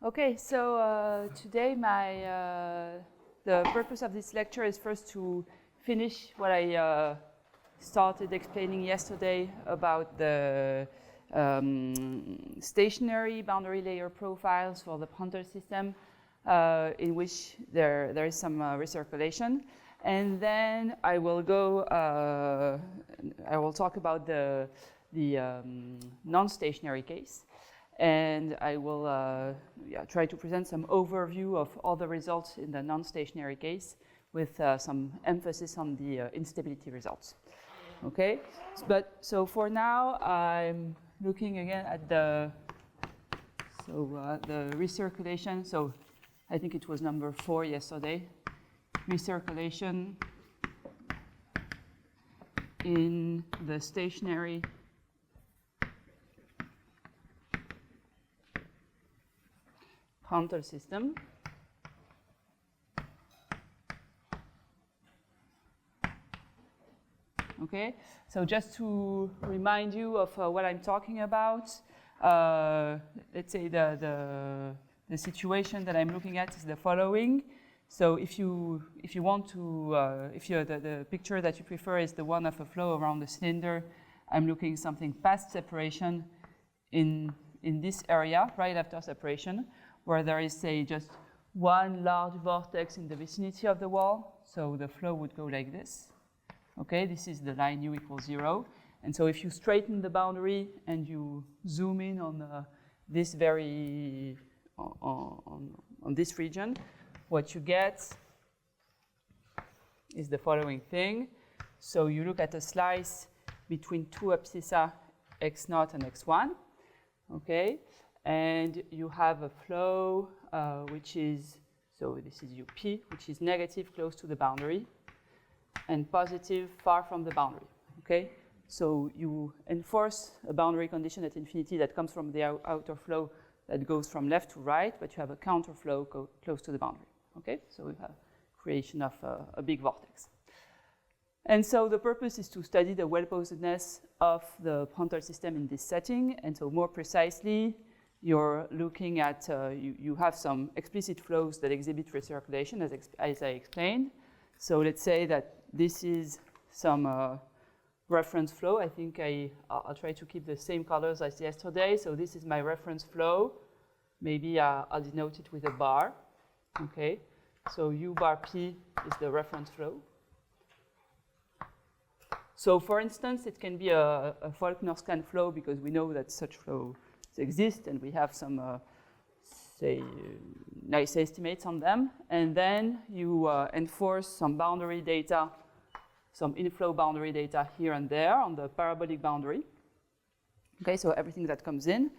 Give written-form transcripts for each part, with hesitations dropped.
Okay, so today the purpose of this lecture is first to finish what I started explaining yesterday about the stationary boundary layer profiles for the Prandtl system, in which there is some recirculation. And then I will talk about the non-stationary case. And I will try to present some overview of all the results in the non-stationary case with some emphasis on the instability results. Okay, so for now I'm looking again at the recirculation. So I think it was number 4 yesterday. Recirculation in the stationary Prandtl system. Okay, so just to remind you of what I'm talking about, let's say the situation that I'm looking at is the following. So if you want to, the picture that you prefer is the one of a flow around the cylinder, I'm looking something past separation in this area, right after separation, where there is, say, just one large vortex in the vicinity of the wall. So the flow would go like this. Okay, this is the line u equals 0. And so if you straighten the boundary and you zoom in on this on this region, what you get is the following thing. So you look at a slice between two abscissa x0 and x1. Okay, and you have a flow which is, so this is up, which is negative close to the boundary and positive far from the boundary. Okay, so you enforce a boundary condition at infinity that comes from the outer flow that goes from left to right, but you have a counterflow close to the boundary. Okay, so we have creation of a big vortex. And so the purpose is to study the well-posedness of the Prandtl system in this setting. And so more precisely, you're looking at, you have some explicit flows that exhibit recirculation, as I explained. So let's say that this is some reference flow. I think I'll try to keep the same colors as yesterday. So this is my reference flow. Maybe I'll denote it with a bar. Okay, so U bar P is the reference flow. So for instance, it can be a Faulkner-Scan flow because we know that such flows exist and we have some, say, nice estimates on them. And then you enforce some boundary data, some inflow boundary data here and there on the parabolic boundary. Okay, so everything that comes in.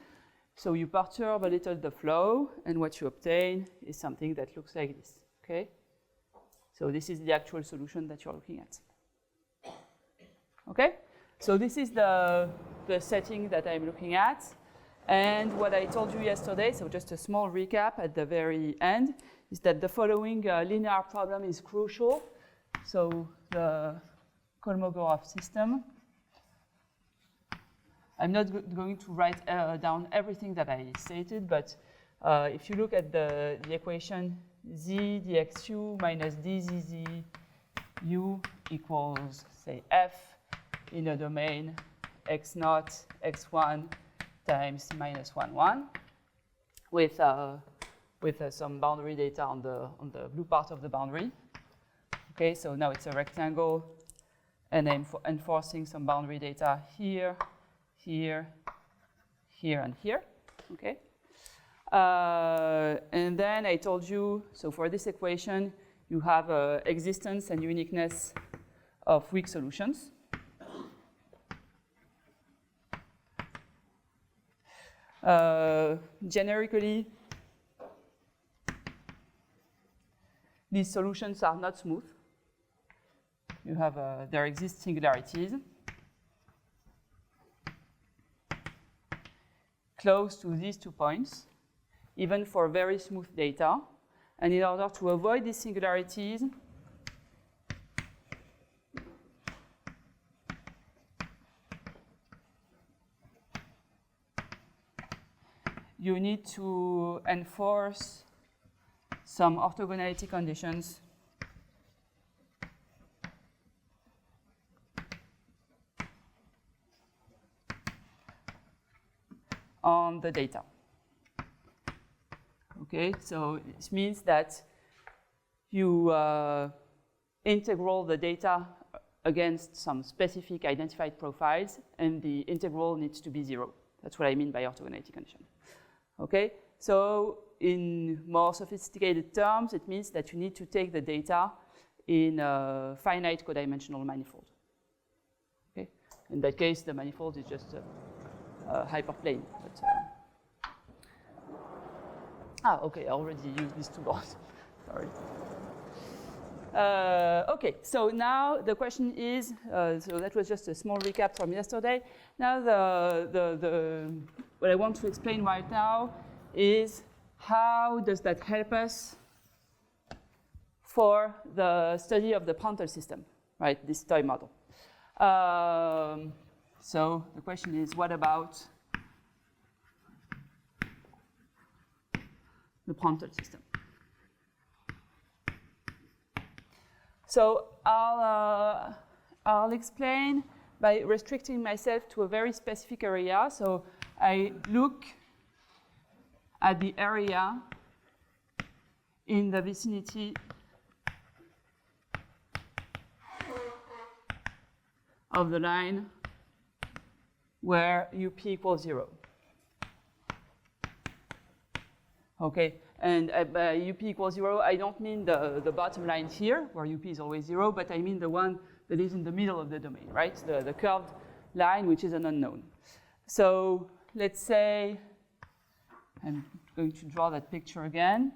So you perturb a little the flow, and what you obtain is something that looks like this. Okay, so this is the actual solution that you're looking at. Okay, so this is the setting that I'm looking at. And what I told you yesterday, so just a small recap at the very end, is that the following linear problem is crucial. So the Kolmogorov system. I'm not going to write down everything that I stated, but if you look at the equation z dxu minus dzz u equals, say, f in a domain x0, x1 times minus 1, 1, with some boundary data on the blue part of the boundary. Okay, so now it's a rectangle, and I'm enforcing some boundary data here, here, here, and here. Okay, and then I told you, so for this equation, you have existence and uniqueness of weak solutions. Generically, these solutions are not smooth. You have there exist singularities close to these 2 points, even for very smooth data. And in order to avoid these singularities, you need to enforce some orthogonality conditions on the data. Okay, so it means that you integral the data against some specific identified profiles, and the integral needs to be 0. That's what I mean by orthogonality condition. Okay, so in more sophisticated terms, it means that you need to take the data in a finite codimensional manifold. Okay, in that case, the manifold is just a hyperplane. But, okay, I already used these two words. Sorry. Okay, so now the question is, so that was just a small recap from yesterday. Now what I want to explain right now is how does that help us for the study of the Prandtl system, right, this toy model. So the question is, what about the Prandtl system? So I'll explain by restricting myself to a very specific area. So I look at the area in the vicinity of the line where UP equals 0. Okay, and by UP equals 0, I don't mean the bottom line here, where UP is always 0, but I mean the one that is in the middle of the domain, right? The curved line, which is an unknown. So let's say, I'm going to draw that picture again.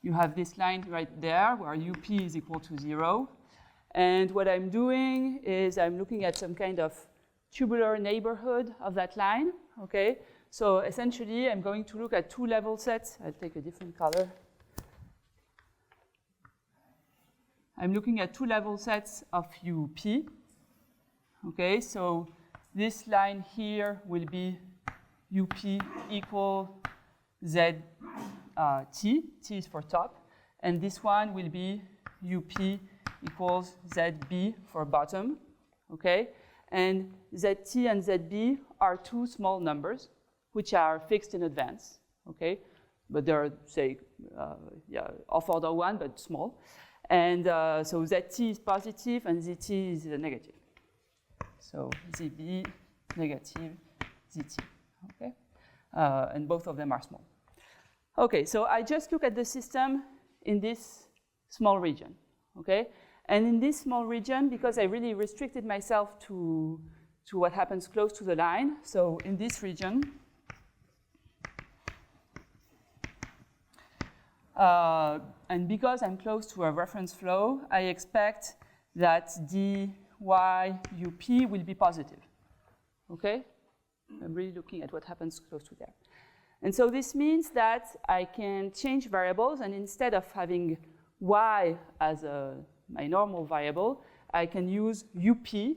You have this line right there, where UP is equal to 0. And what I'm doing is I'm looking at some kind of tubular neighborhood of that line, okay? So essentially, I'm going to look at two level sets. I'll take a different color. I'm looking at two level sets of UP. Okay, so this line here will be UP equal Z T. T is for top. And this one will be UP equals ZB for bottom. Okay, and ZT and ZB are two small numbers which are fixed in advance, okay? But they're, say, off order 1, but small. And so ZT is positive and ZT is negative. So ZB, negative, ZT, okay? And both of them are small. Okay, so I just look at the system in this small region, okay? And in this small region, because I really restricted myself to what happens close to the line, so in this region, and because I'm close to a reference flow, I expect that dy UP will be positive. Okay? I'm really looking at what happens close to there. And so this means that I can change variables, and instead of having y as my normal variable, I can use UP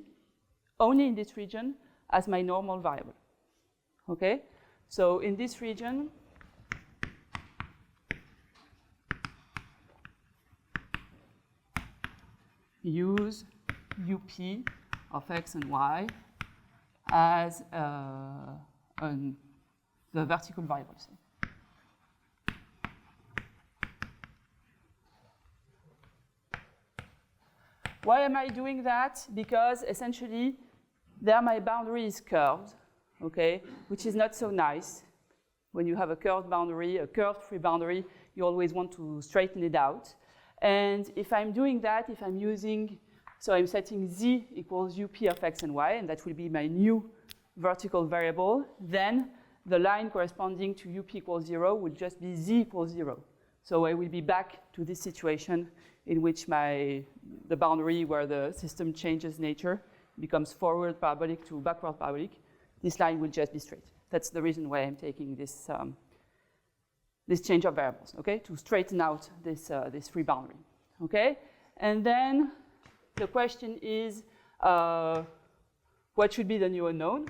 only in this region as my normal variable. Okay? So in this region, use UP of x and y as the vertical variables. Why am I doing that? Because essentially, there my boundary is curved, okay, which is not so nice. When you have a curved boundary, a curved free boundary, you always want to straighten it out. And if I'm doing that, if I'm using, so I'm setting z equals UP of x and y, and that will be my new vertical variable, then the line corresponding to UP equals 0 will just be z equals 0. So I will be back to this situation in which the boundary where the system changes nature becomes forward parabolic to backward parabolic. This line will just be straight. That's the reason why I'm taking this this change of variables, okay, to straighten out this free boundary, okay? And then the question is, what should be the new unknown?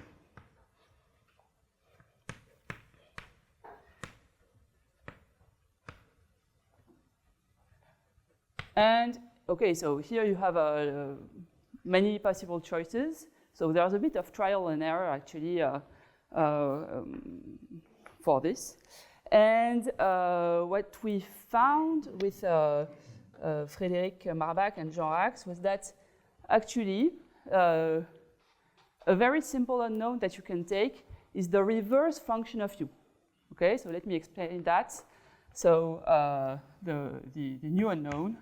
And okay, so here you have many possible choices. So there's a bit of trial and error actually for this. And what we found with Frédéric Marbach and Jean Rax was that actually a very simple unknown that you can take is the reverse function of u. Okay, so let me explain that. So the new unknown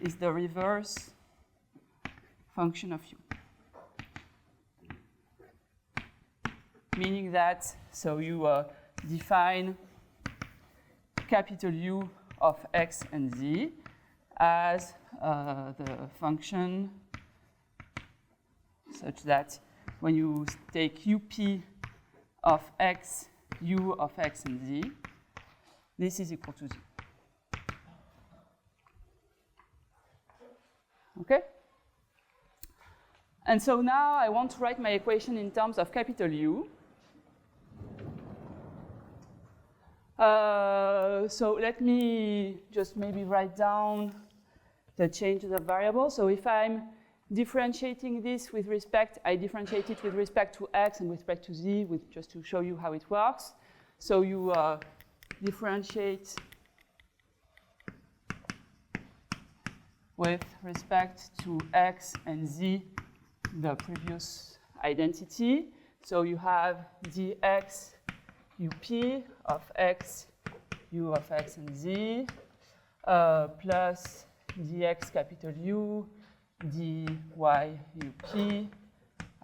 is the reverse function of u. Meaning that, so you define capital U of x and z as the function such that when you take up of x, u of x and z, this is equal to z. Okay? And so now I want to write my equation in terms of capital U. So let me just maybe write down the changes of variables. So if I'm differentiating this with respect, I differentiate it with respect to x and with respect to z, just to show you how it works. So you differentiate with respect to x and z the previous identity. So you have dx up of x, u of x and z, plus dx capital U, dy up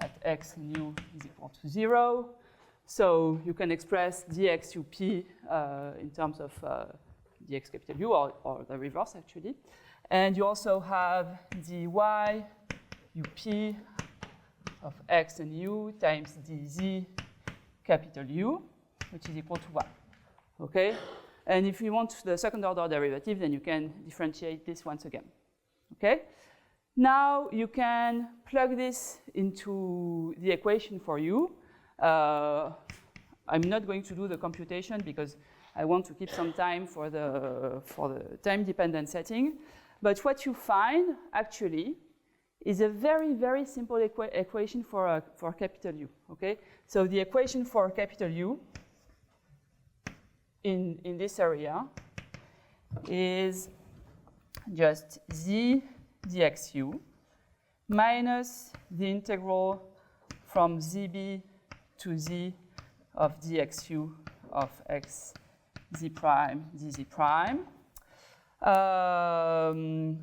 at x and u is equal to 0. So you can express dx up in terms of dx capital U, or the reverse actually. And you also have dy up of x and u times dz capital U, which is equal to 1. Okay? And if you want the second order derivative, then you can differentiate this once again. Okay? Now you can plug this into the equation for u. I'm not going to do the computation because I want to keep some time for the time-dependent setting. But what you find actually is a very, very simple equation for capital U. Okay? So the equation for capital U in this area is just z dxu minus the integral from zb to z of dxu of x z prime dz prime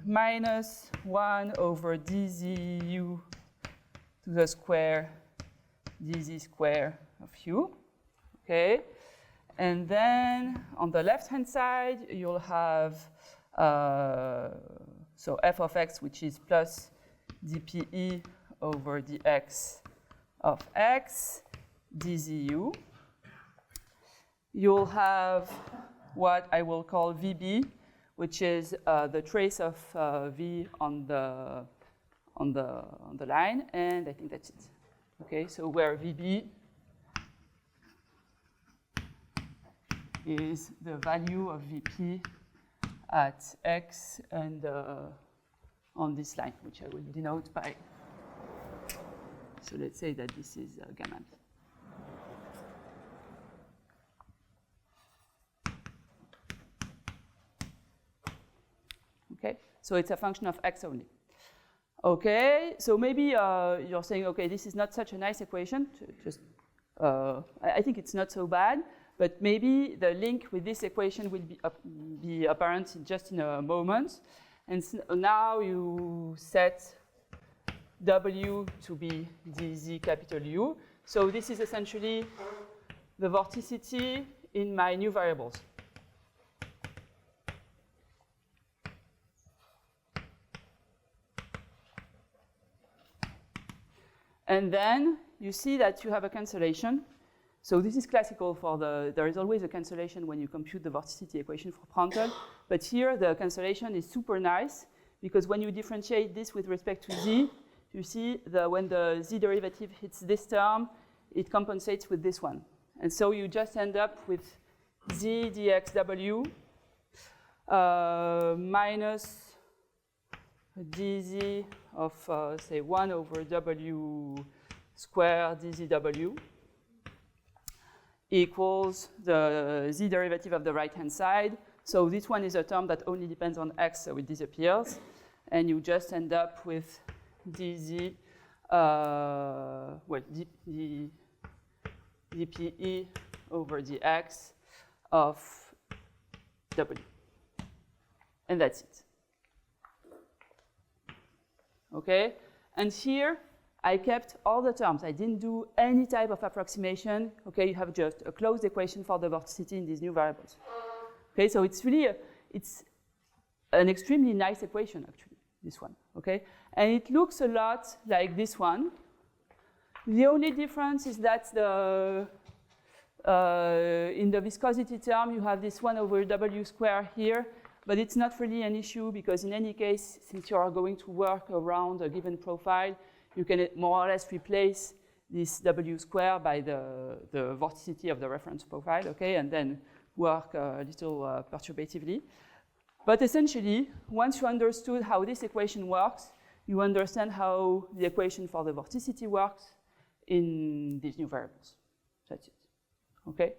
minus 1 over dzu to the square dz square of u. Okay? And then on the left-hand side, you'll have so f of x, which is plus dpe over dx of x dzu. You'll have what I will call vb, which is the trace of v on the line, and I think that's it. Okay, so where vb is the value of vp at x and on this line, which I will denote by. So let's say that this is gamma b. Okay, so it's a function of x only. Okay, so maybe you're saying, okay, this is not such a nice equation. Just, I think it's not so bad, but maybe the link with this equation will be apparent just in a moment. And so now you set w to be dz capital U. So this is essentially the vorticity in my new variables. And then you see that you have a cancellation. So this is classical for there is always a cancellation when you compute the vorticity equation for Prandtl. But here the cancellation is super nice because when you differentiate this with respect to z, you see when the z derivative hits this term, it compensates with this one. And so you just end up with z dxw minus dz of, say, 1 over w squared dzw equals the z derivative of the right-hand side. So this one is a term that only depends on x, so it disappears. And you just end up with dz, dpe over dx of w. And that's it. Okay? And here, I kept all the terms. I didn't do any type of approximation. Okay, you have just a closed equation for the vorticity in these new variables. Okay, so it's really it's an extremely nice equation, actually, this one. Okay, and it looks a lot like this one. The only difference is that in the viscosity term, you have this 1 over w squared here, but it's not really an issue because in any case, since you are going to work around a given profile, you can more or less replace this w squared by the vorticity of the reference profile, okay, and then work a little perturbatively. But essentially, once you understood how this equation works, you understand how the equation for the vorticity works in these new variables. That's it, okay?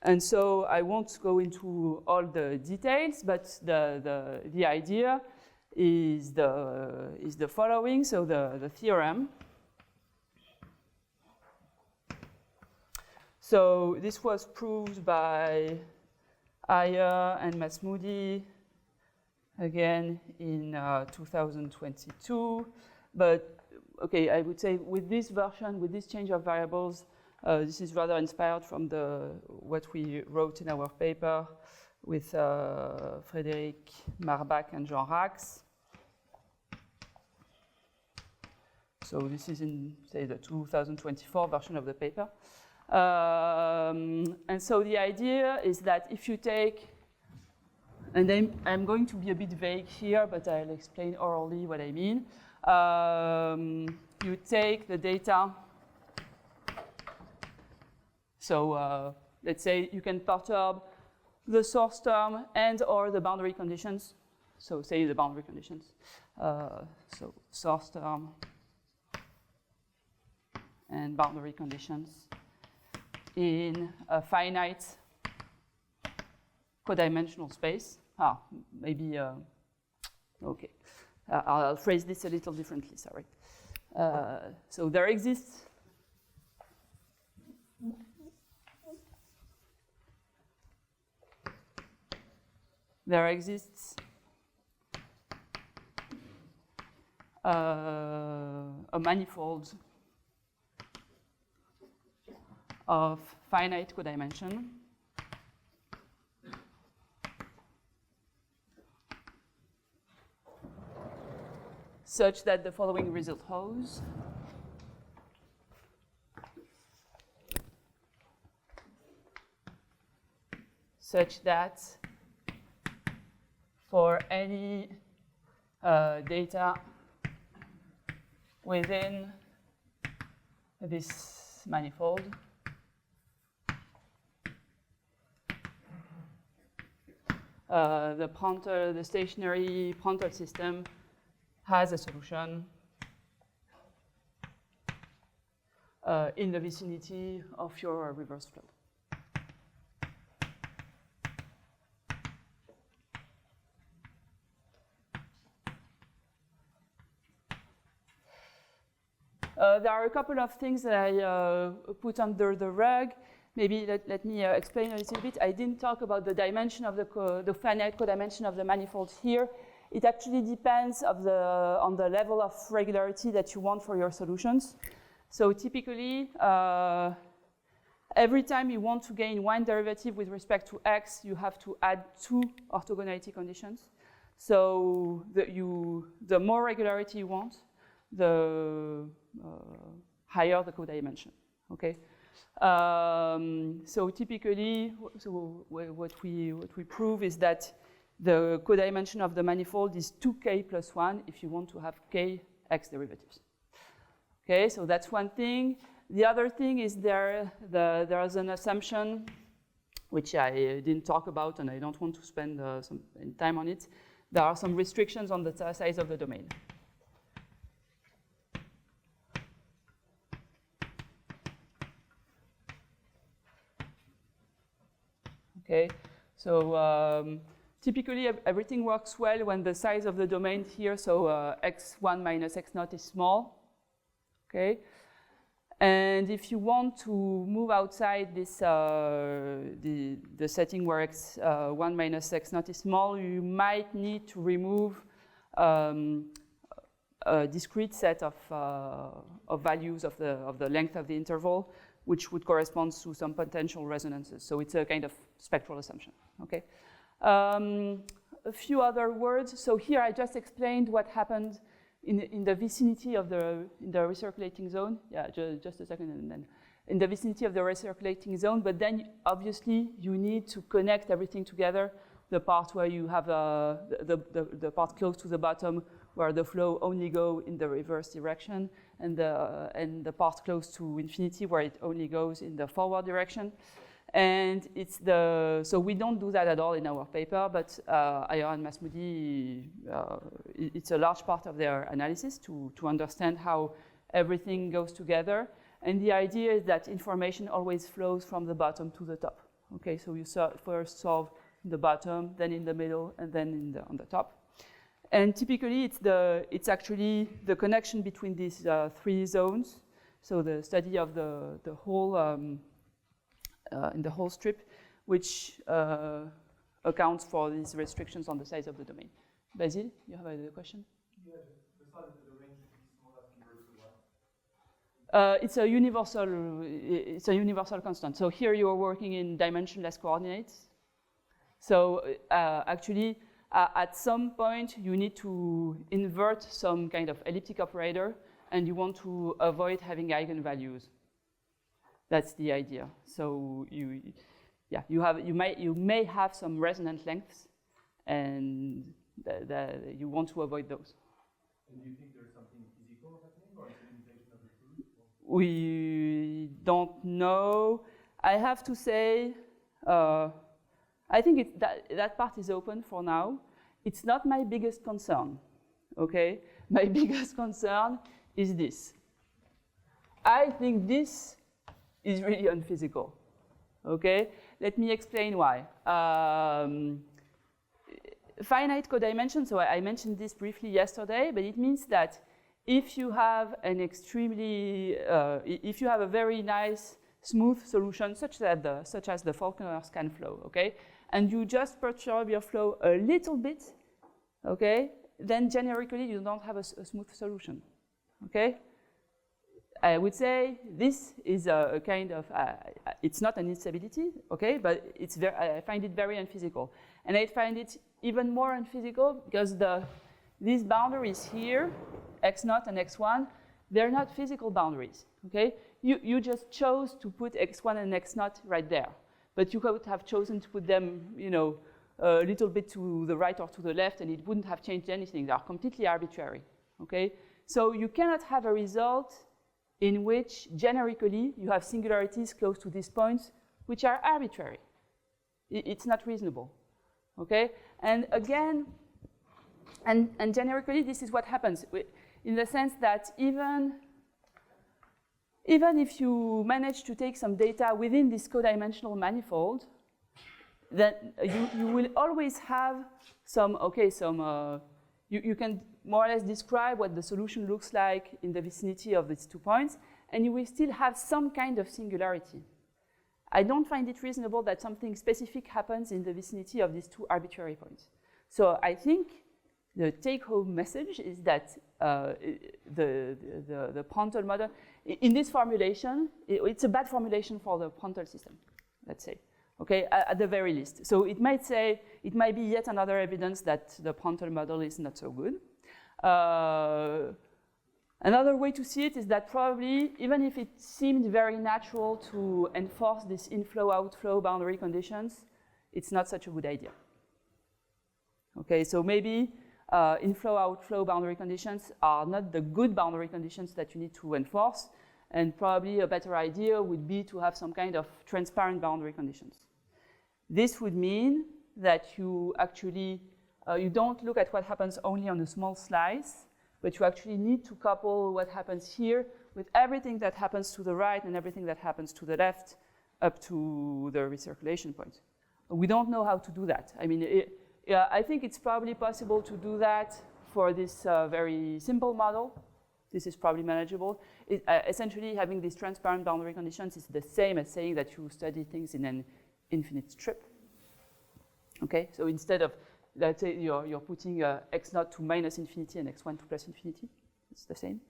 And so I won't go into all the details, but the idea is the following. So the theorem. So this was proved by Ayer and Masmoudi again in 2022. But okay, I would say with this version, with this change of variables, this is rather inspired from what we wrote in our paper with Frédéric Marbach and Jean Rax. So this is in, say, the 2024 version of the paper. And so the idea is that if you take, and I'm going to be a bit vague here, but I'll explain orally what I mean. You take the data. So let's say you can perturb the source term and or the boundary conditions. So say the boundary conditions. So source term and boundary conditions in a finite codimensional space. Maybe, okay. I'll phrase this a little differently, sorry. So there exists a manifold of finite codimension such that the following result holds. Such that for any data within this manifold, the Prandtl, the stationary Prandtl system has a solution in the vicinity of your reverse flow. There are a couple of things that I put under the rug. Maybe let me explain a little bit. I didn't talk about the dimension of the finite codimension of the manifold here. It actually depends on the level of regularity that you want for your solutions. So typically, every time you want to gain one derivative with respect to x, you have to add two orthogonality conditions. So the more regularity you want, the higher the codimension. Okay. So typically, what we prove is that the codimension of the manifold is 2k plus 1 if you want to have k x derivatives. Okay, so that's one thing. The other thing is there's an assumption which I didn't talk about, and I don't want to spend some time on it. There are some restrictions on the size of the domain. Okay, so typically everything works well when the size of the domain here, so x1 minus x0 is small. Okay. And if you want to move outside this, the setting where x1 minus x0 is small, you might need to remove a discrete set of values of the length of the interval, which would correspond to some potential resonances. So it's a kind of spectral assumption. Okay. A few other words. So here I just explained what happened in the vicinity of the recirculating zone. Yeah, just a second, and then in the vicinity of the recirculating zone. But then obviously you need to connect everything together. The part where you have the part close to the bottom where the flow only go in the reverse direction, and the part close to infinity where it only goes in the forward direction. And so we don't do that at all in our paper, but Ayer and Masmoudi, it's a large part of their analysis to understand how everything goes together. And the idea is that information always flows from the bottom to the top. Okay, so you first solve in the bottom, then in the middle, and then on the top. And typically it's actually the connection between these three zones. So the study of the whole in the whole strip, which accounts for these restrictions on the size of the domain. Basil, you have a question? Yeah, the size of the domain should be small as compared to what? It's a universal constant. So here you are working in dimensionless coordinates. So actually, at some point, you need to invert some kind of elliptic operator, and you want to avoid having eigenvalues. That's the idea. So you may have some resonant lengths, and you want to avoid those. And do you think there's something physical happening, or is it a limitation of the proof? We don't know. I have to say, I think that part is open for now. It's not my biggest concern. Okay, my biggest concern is this. I think this is really unphysical. Okay, let me explain why. Finite codimension, so I mentioned this briefly yesterday, but it means that if you have an if you have a very nice smooth solution, such as the Faulkner scan flow, okay, and you just perturb your flow a little bit, okay, then generically you don't have a smooth solution, okay. I would say this is a kind of, it's not an instability, okay, but I find it very unphysical. And I find it even more unphysical because these boundaries here, x0 and x1, they're not physical boundaries, okay? You just chose to put x1 and x0 right there, but you could have chosen to put them, a little bit to the right or to the left, and it wouldn't have changed anything. They are completely arbitrary, okay? So you cannot have a result in which generically you have singularities close to these points which are arbitrary. It's not reasonable, okay? And again, and generically this is what happens in the sense that even if you manage to take some data within this codimensional manifold, then you will always have you can more or less describe what the solution looks like in the vicinity of these 2 points, and you will still have some kind of singularity. I don't find it reasonable that something specific happens in the vicinity of these 2 arbitrary points. So I think the take-home message is that the Prandtl model, in this formulation, it's a bad formulation for the Prandtl system, let's say. Okay, at the very least. So it might be yet another evidence that the Prandtl model is not so good. Another way to see it is that probably, even if it seemed very natural to enforce this inflow-outflow boundary conditions, it's not such a good idea. Okay, so maybe inflow-outflow boundary conditions are not the good boundary conditions that you need to enforce, And probably a better idea would be to have some kind of transparent boundary conditions. This would mean that you actually, you don't look at what happens only on a small slice, but you actually need to couple what happens here with everything that happens to the right and everything that happens to the left up to the recirculation point. We don't know how to do that. I mean, I think it's probably possible to do that for this very simple model. This is probably manageable. Essentially, having these transparent boundary conditions is the same as saying that you study things in an infinite strip. Okay, so instead of, let's say you're putting x0 to minus infinity and x1 to plus infinity, it's the same.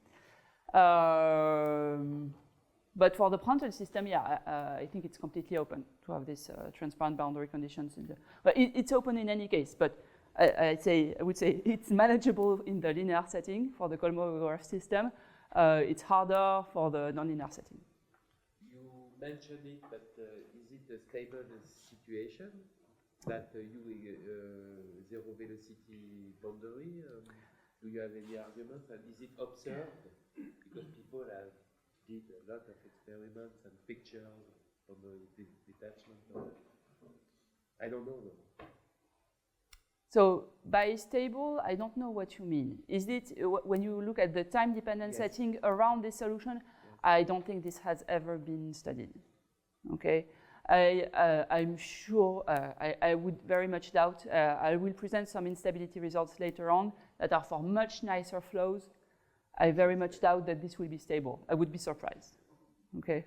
But for the Prandtl system, yeah, I think it's completely open to have these transparent boundary conditions. But it's open in any case, but I would say it's manageable in the linear setting for the Kolmogorov system. It's harder for the nonlinear setting. You mentioned it, but is it a stable situation that zero velocity boundary? Do you have any arguments? And is it observed? Because people have did a lot of experiments and pictures on the detachment. I don't know though. So by stable, I don't know what you mean. Is it when you look at the time-dependent setting around this solution? Yes. I don't think this has ever been studied. Okay, I'm sure. I would very much doubt. I will present some instability results later on that are for much nicer flows. I very much doubt that this will be stable. I would be surprised. Okay.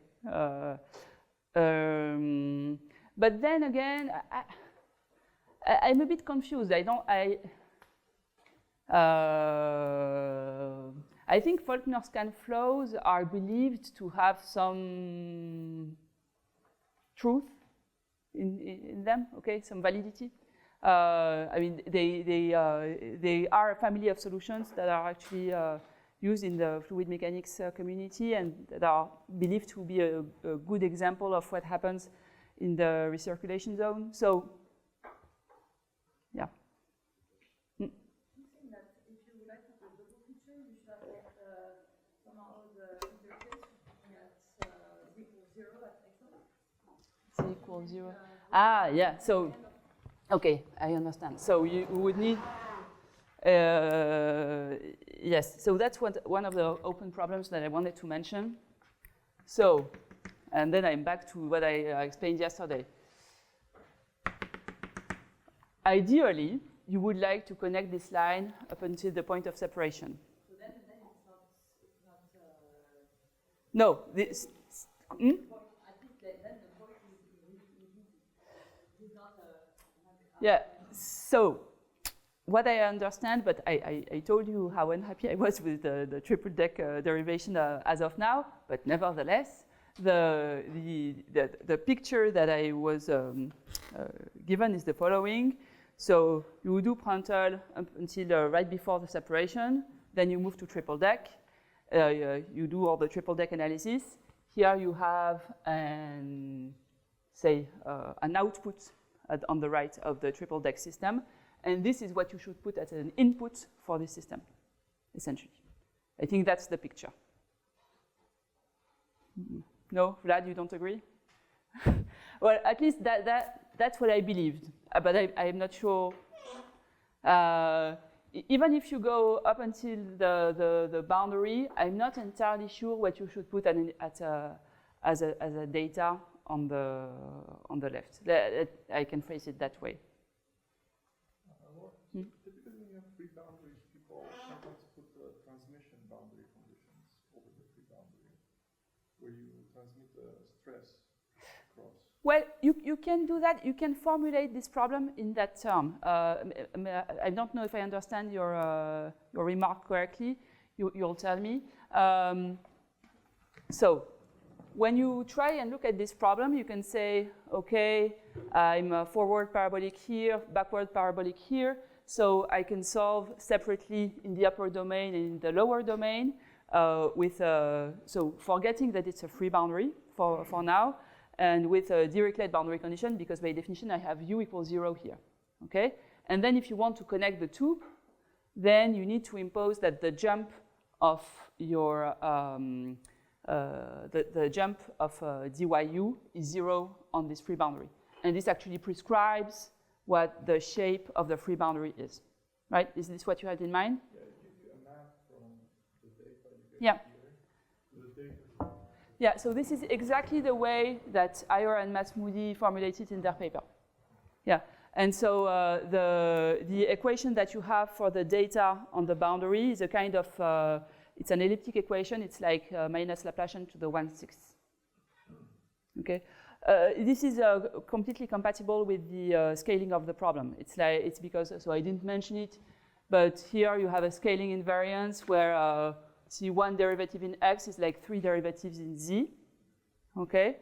But then again, I'm a bit confused. I think Faulkner scan flows are believed to have some truth in them. Okay, some validity. I mean, they are a family of solutions that are actually used in the fluid mechanics community and that are believed to be a good example of what happens in the recirculation zone. So, yeah. I think that if you would like to have a double feature, you should have somehow the interface at z equals 0 at x0. Z equals 0. Ah, yeah. So, okay, I understand. So you would need. Yes, so that's one of the open problems that I wanted to mention. So, and then I'm back to what I explained yesterday. Ideally, you would like to connect this line up until the point of separation. So then it's not no, this. I think then the point is not. Yeah, so. What I understand, but I told you how unhappy I was with the triple deck derivation as of now, but nevertheless, the picture that I was given is the following. So you do Prandtl up until right before the separation, then you move to triple deck, you do all the triple deck analysis. Here you have an output on the right of the triple deck system. And this is what you should put as an input for this system, essentially. I think that's the picture. No, Vlad, you don't agree? Well, at least that's what I believed, but I'm not sure. Even if you go up until the boundary, I'm not entirely sure what you should put as a data on the left. I can phrase it that way. Typically, when you have free boundaries, people sometimes put the transmission boundary conditions over the free boundary, where you transmit the stress across. Well, you can do that. You can formulate this problem in that term. I don't know if I understand your remark correctly. You'll tell me. So, when you try and look at this problem, you can say, okay, I'm forward parabolic here, backward parabolic here. So I can solve separately in the upper domain and in the lower domain so forgetting that it's a free boundary for now, and with a Dirichlet boundary condition, because by definition I have u equals 0 here, okay? And then if you want to connect the two, then you need to impose that the jump of your the jump of dyu is 0 on this free boundary. And this actually prescribes what the shape of the free boundary is. Right? Is this what you had in mind? Yeah, it gives you a map from the data you get Yeah. here to the data. Yeah, so this is exactly the way that Ayer and Matsmoudi formulated in their paper. Yeah, and so the equation that you have for the data on the boundary is a kind of, it's an elliptic equation. It's like minus Laplacian to the 1/6. Okay, this is completely compatible with the scaling of the problem. It's because, so I didn't mention it, but here you have a scaling invariance where see one derivative in x is like 3 derivatives in z. Okay,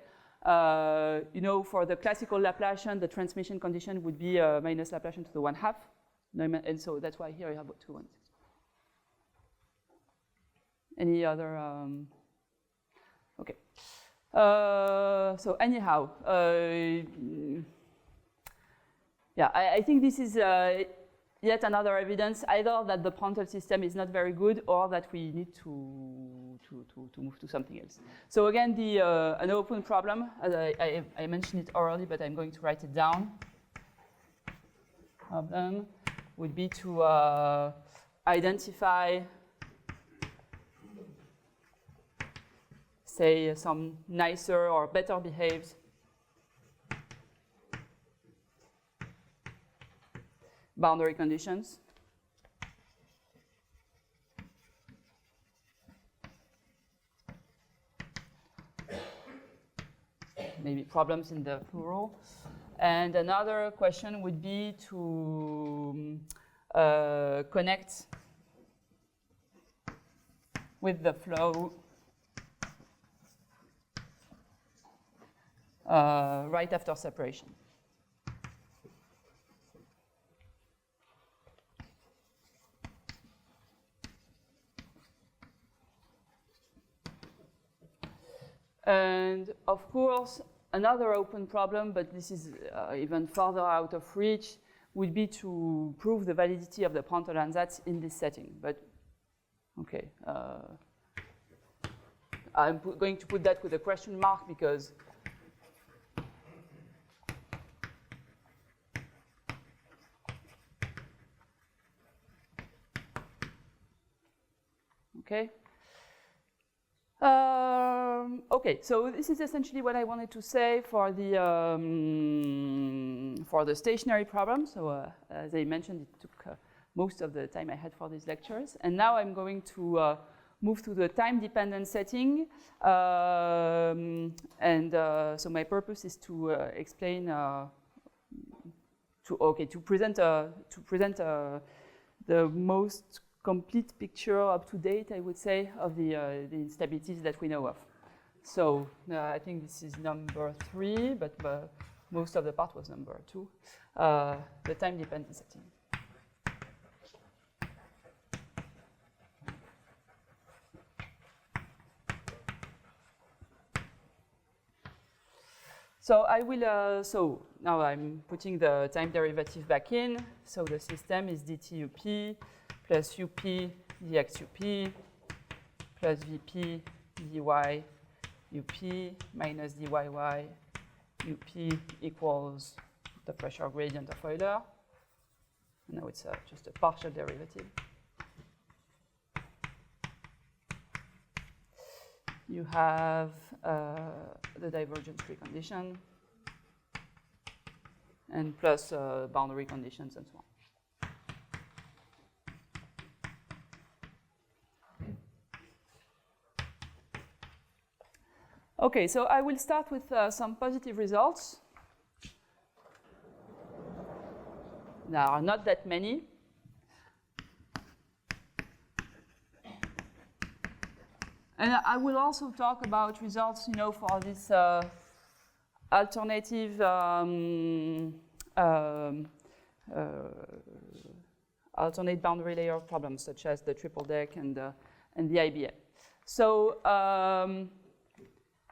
you know, for the classical Laplacian, the transmission condition would be minus Laplacian to the 1/2, and so that's why here you have 2 1/6. Any other? Okay. So anyhow, yeah, I think this is yet another evidence either that the Prandtl system is not very good or that we need to move to something else. So again, an open problem, as I mentioned it already, but I'm going to write it down. Problem would be to identify, say, some nicer or better behaved boundary conditions. Maybe problems in the plural. And another question would be to connect with the flow right after separation. And of course, another open problem, but this is even further out of reach, would be to prove the validity of the Prandtl ansatz in this setting. But okay, I'm going to put that with a question mark because okay. Okay, so this is essentially what I wanted to say for the stationary problem. So as I mentioned, it took most of the time I had for these lectures. And now I'm going to move to the time-dependent setting. So my purpose is to explain, to present the most complete picture up to date, I would say, of the instabilities that we know of. So I think this is number 3, but most of the part was number 2, the time-dependent setting. So I will, so now I'm putting the time derivative back in. So the system is dt up plus up dx up plus vp dy up minus dyyy up equals the pressure gradient of Euler. Now it's just a partial derivative. You have the divergence precondition and plus boundary conditions and so on. Okay, so I will start with some positive results. There are not that many. And I will also talk about results, you know, for this alternative alternate boundary layer problems, such as the triple deck and the IBA. So,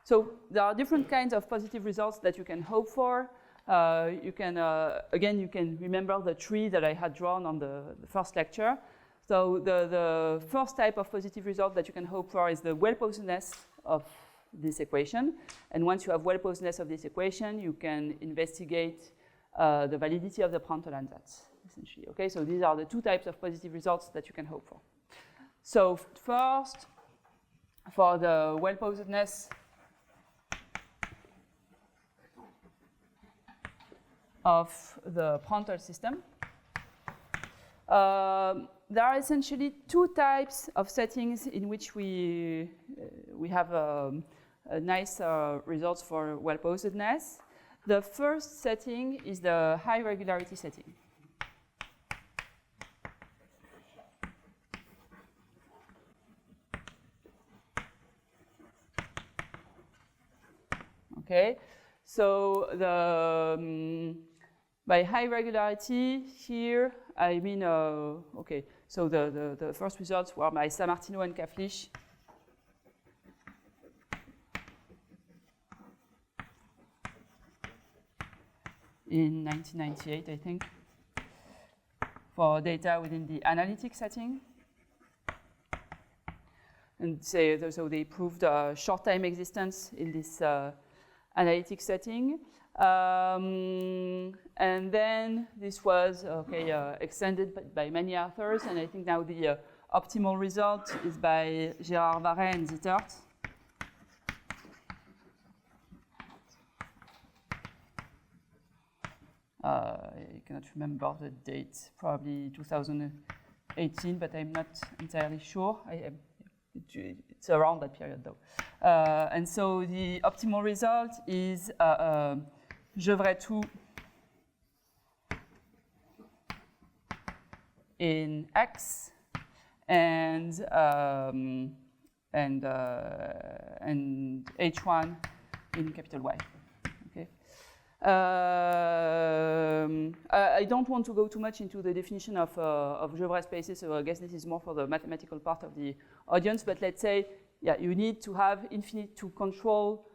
so there are different kinds of positive results that you can hope for. You can, again, you can remember the tree that I had drawn on the first lecture. So the first type of positive result that you can hope for is the well-posedness of this equation. And once you have well-posedness of this equation, you can investigate the validity of the Prandtl ansatz, essentially. Okay, so these are the two types of positive results that you can hope for. So first, for the well-posedness of the Prandtl system, there are essentially two types of settings in which we have nice results for well-posedness. The first setting is the high regularity setting. Okay, so by high regularity here, I mean, okay, so the first results were by Sammartino and Kaflich. In 1998, I think, for data within the analytic setting. And so they proved short time existence in this analytic setting. And then this was extended by many authors, and I think now the optimal result is by Gérard Varret and Zittert. I cannot remember the date, probably 2018, but I'm not entirely sure. It's around that period though. And so the optimal result is Gevrey 2 in X and H1 in capital Y. Okay. I don't want to go too much into the definition of Gevrey spaces, so I guess this is more for the mathematical part of the audience. But let's say, yeah, you need to have to control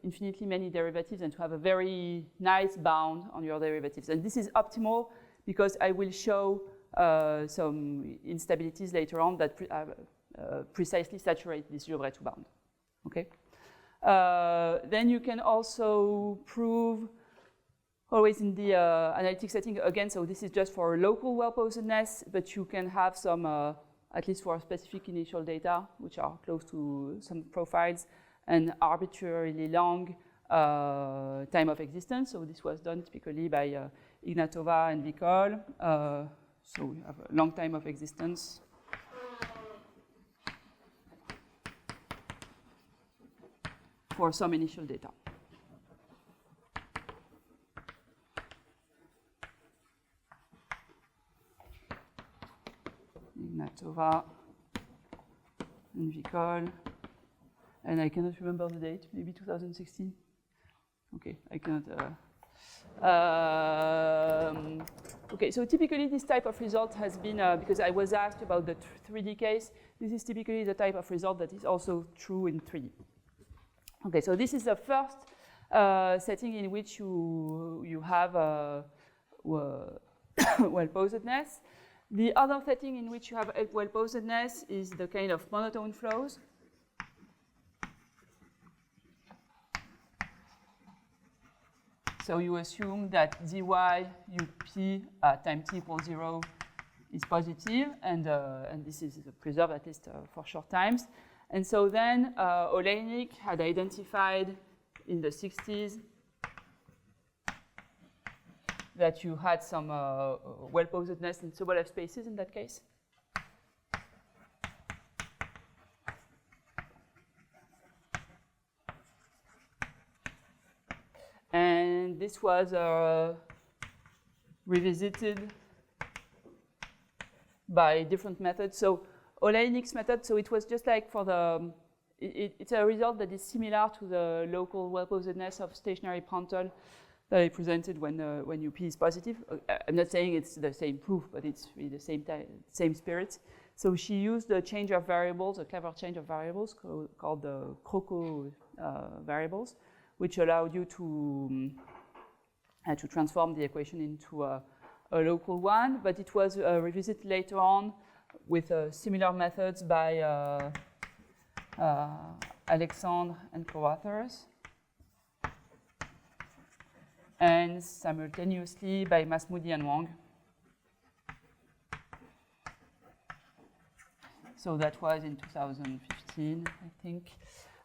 infinitely many derivatives and to have a very nice bound on your derivatives. And this is optimal because I will show some instabilities later on that precisely saturate this Gevrey 2 bound. Okay. Then you can also prove, always in the analytic setting again, so this is just for local well-posedness, but you can have some, at least for specific initial data, which are close to some profiles, an arbitrarily long time of existence. So this was done typically by Ignatova and Vikol. So we have a long time of existence. For some initial data. Ignatova and Vikol. And I cannot remember the date, maybe 2016. Okay, I cannot. Okay, so typically this type of result has been, because I was asked about the 3D case, this is typically the type of result that is also true in 3D. Okay, so this is the first setting in which you have well-posedness. The other setting in which you have well-posedness is the kind of monotone flows. So you assume that dy up at time t equals 0 is positive, and this is preserved at least for short times. And so then Oleinik had identified in the 60s that you had some well-posedness in Sobolev spaces in that case. And this was revisited by different methods. So Oleinik's method, so it was just like for the, it's a result that is similar to the local well-posedness of stationary Prandtl that I presented when UP is positive. I'm not saying it's the same proof, but it's really the same spirit. So she used a change of variables, a clever change of variables called the Croco variables, which allowed you to transform the equation into a local one, but it was revisited later on with similar methods by Alexandre and co-authors, and simultaneously by Masmoudi and Wang. So that was in 2015, I think.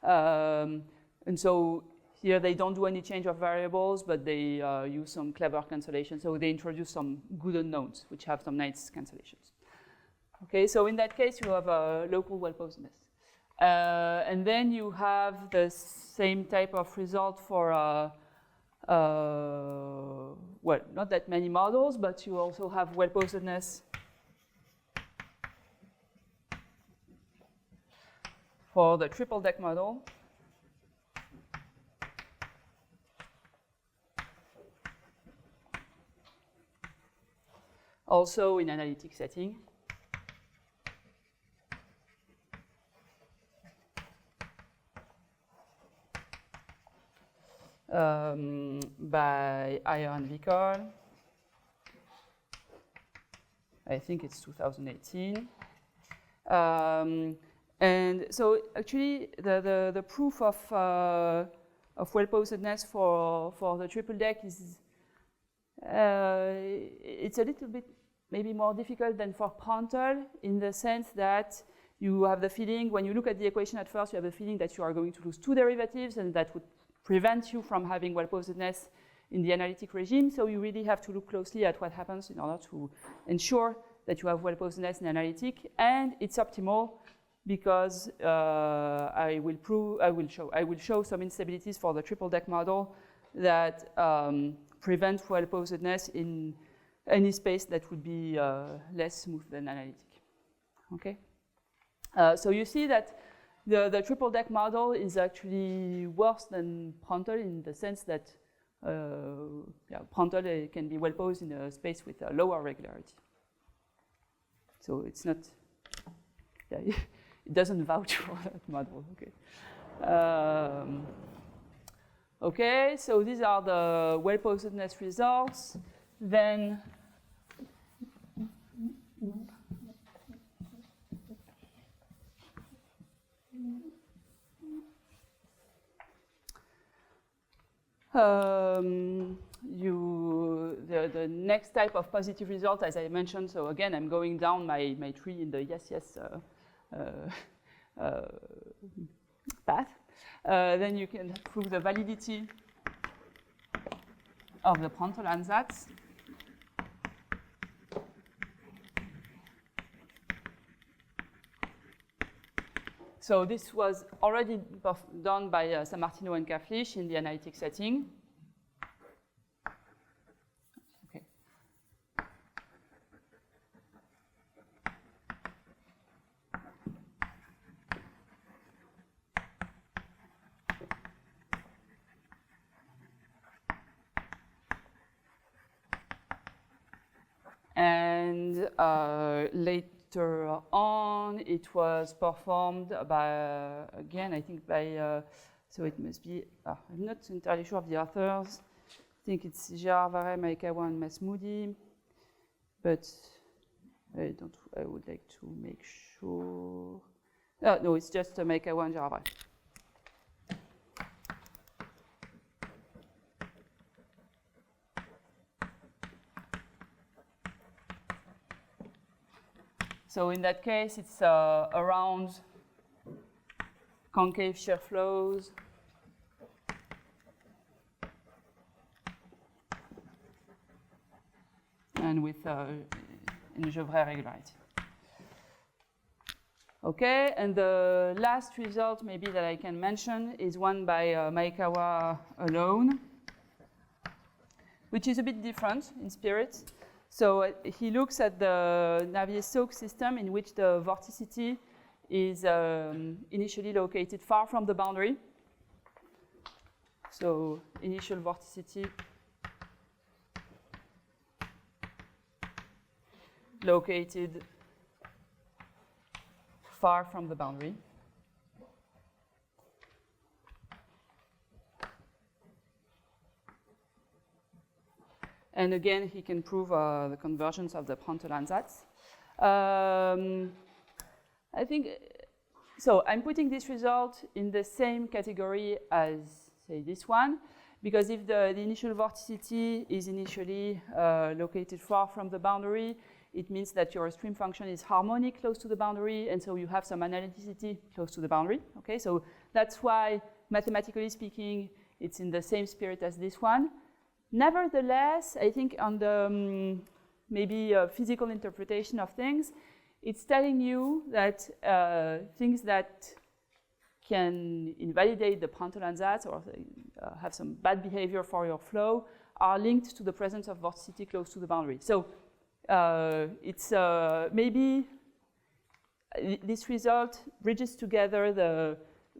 And so here they don't do any change of variables, but they use some clever cancellation. So they introduce some good unknowns, which have some nice cancellations. Okay, so in that case, you have a local well-posedness. And then you have the same type of result for, well, not that many models, but you also have well-posedness for the triple deck model. Also in analytic setting. By Ayer and Vicol. I think it's 2018. And so actually the proof of well-posedness for the triple deck is it's a little bit maybe more difficult than for Prandtl, in the sense that you have the feeling, when you look at the equation at first, you have the feeling that you are going to lose two derivatives, and that would prevent you from having well-posedness in the analytic regime. So you really have to look closely at what happens in order to ensure that you have well-posedness in analytic, and it's optimal because I will show some instabilities for the triple deck model that prevent well-posedness in any space that would be less smooth than analytic. Okay. So you see that the triple deck model is actually worse than Prandtl in the sense that Prandtl can be well-posed in a space with a lower regularity. So it's not, it doesn't vouch for that model. Okay. Okay, so these are the well-posedness results. Then the next type of positive result, as I mentioned, so again, I'm going down my tree in the yes path. Then you can prove the validity of the Prandtl ansatz. So this was already done by Sammartino and Kaflich in the analytic setting. Okay. And later on, it was performed by, again, I think by, so it must be, I'm not entirely sure of the authors. I think it's Gérard Varret, Maekawa, and Masmoudi. But I would like to make sure. No, it's just Maekawa and Gérard Varret. So in that case, it's around concave shear flows. And with Ingevray regularity. Okay, and the last result maybe that I can mention is one by Maekawa alone, which is a bit different in spirit. So he looks at the Navier-Stokes system in which the vorticity is initially located far from the boundary. So initial vorticity located far from the boundary. And again, he can prove the convergence of the Prandtl ansatz. I think So I'm putting this result in the same category as, say, this one, because if the initial vorticity is initially located far from the boundary, it means that your stream function is harmonic close to the boundary, and so you have some analyticity close to the boundary. Okay, so that's why, mathematically speaking, it's in the same spirit as this one. Nevertheless, I think on the maybe physical interpretation of things, it's telling you that things that can invalidate the Prandtl ansatz or have some bad behavior for your flow are linked to the presence of vorticity close to the boundary. So it's maybe this result bridges together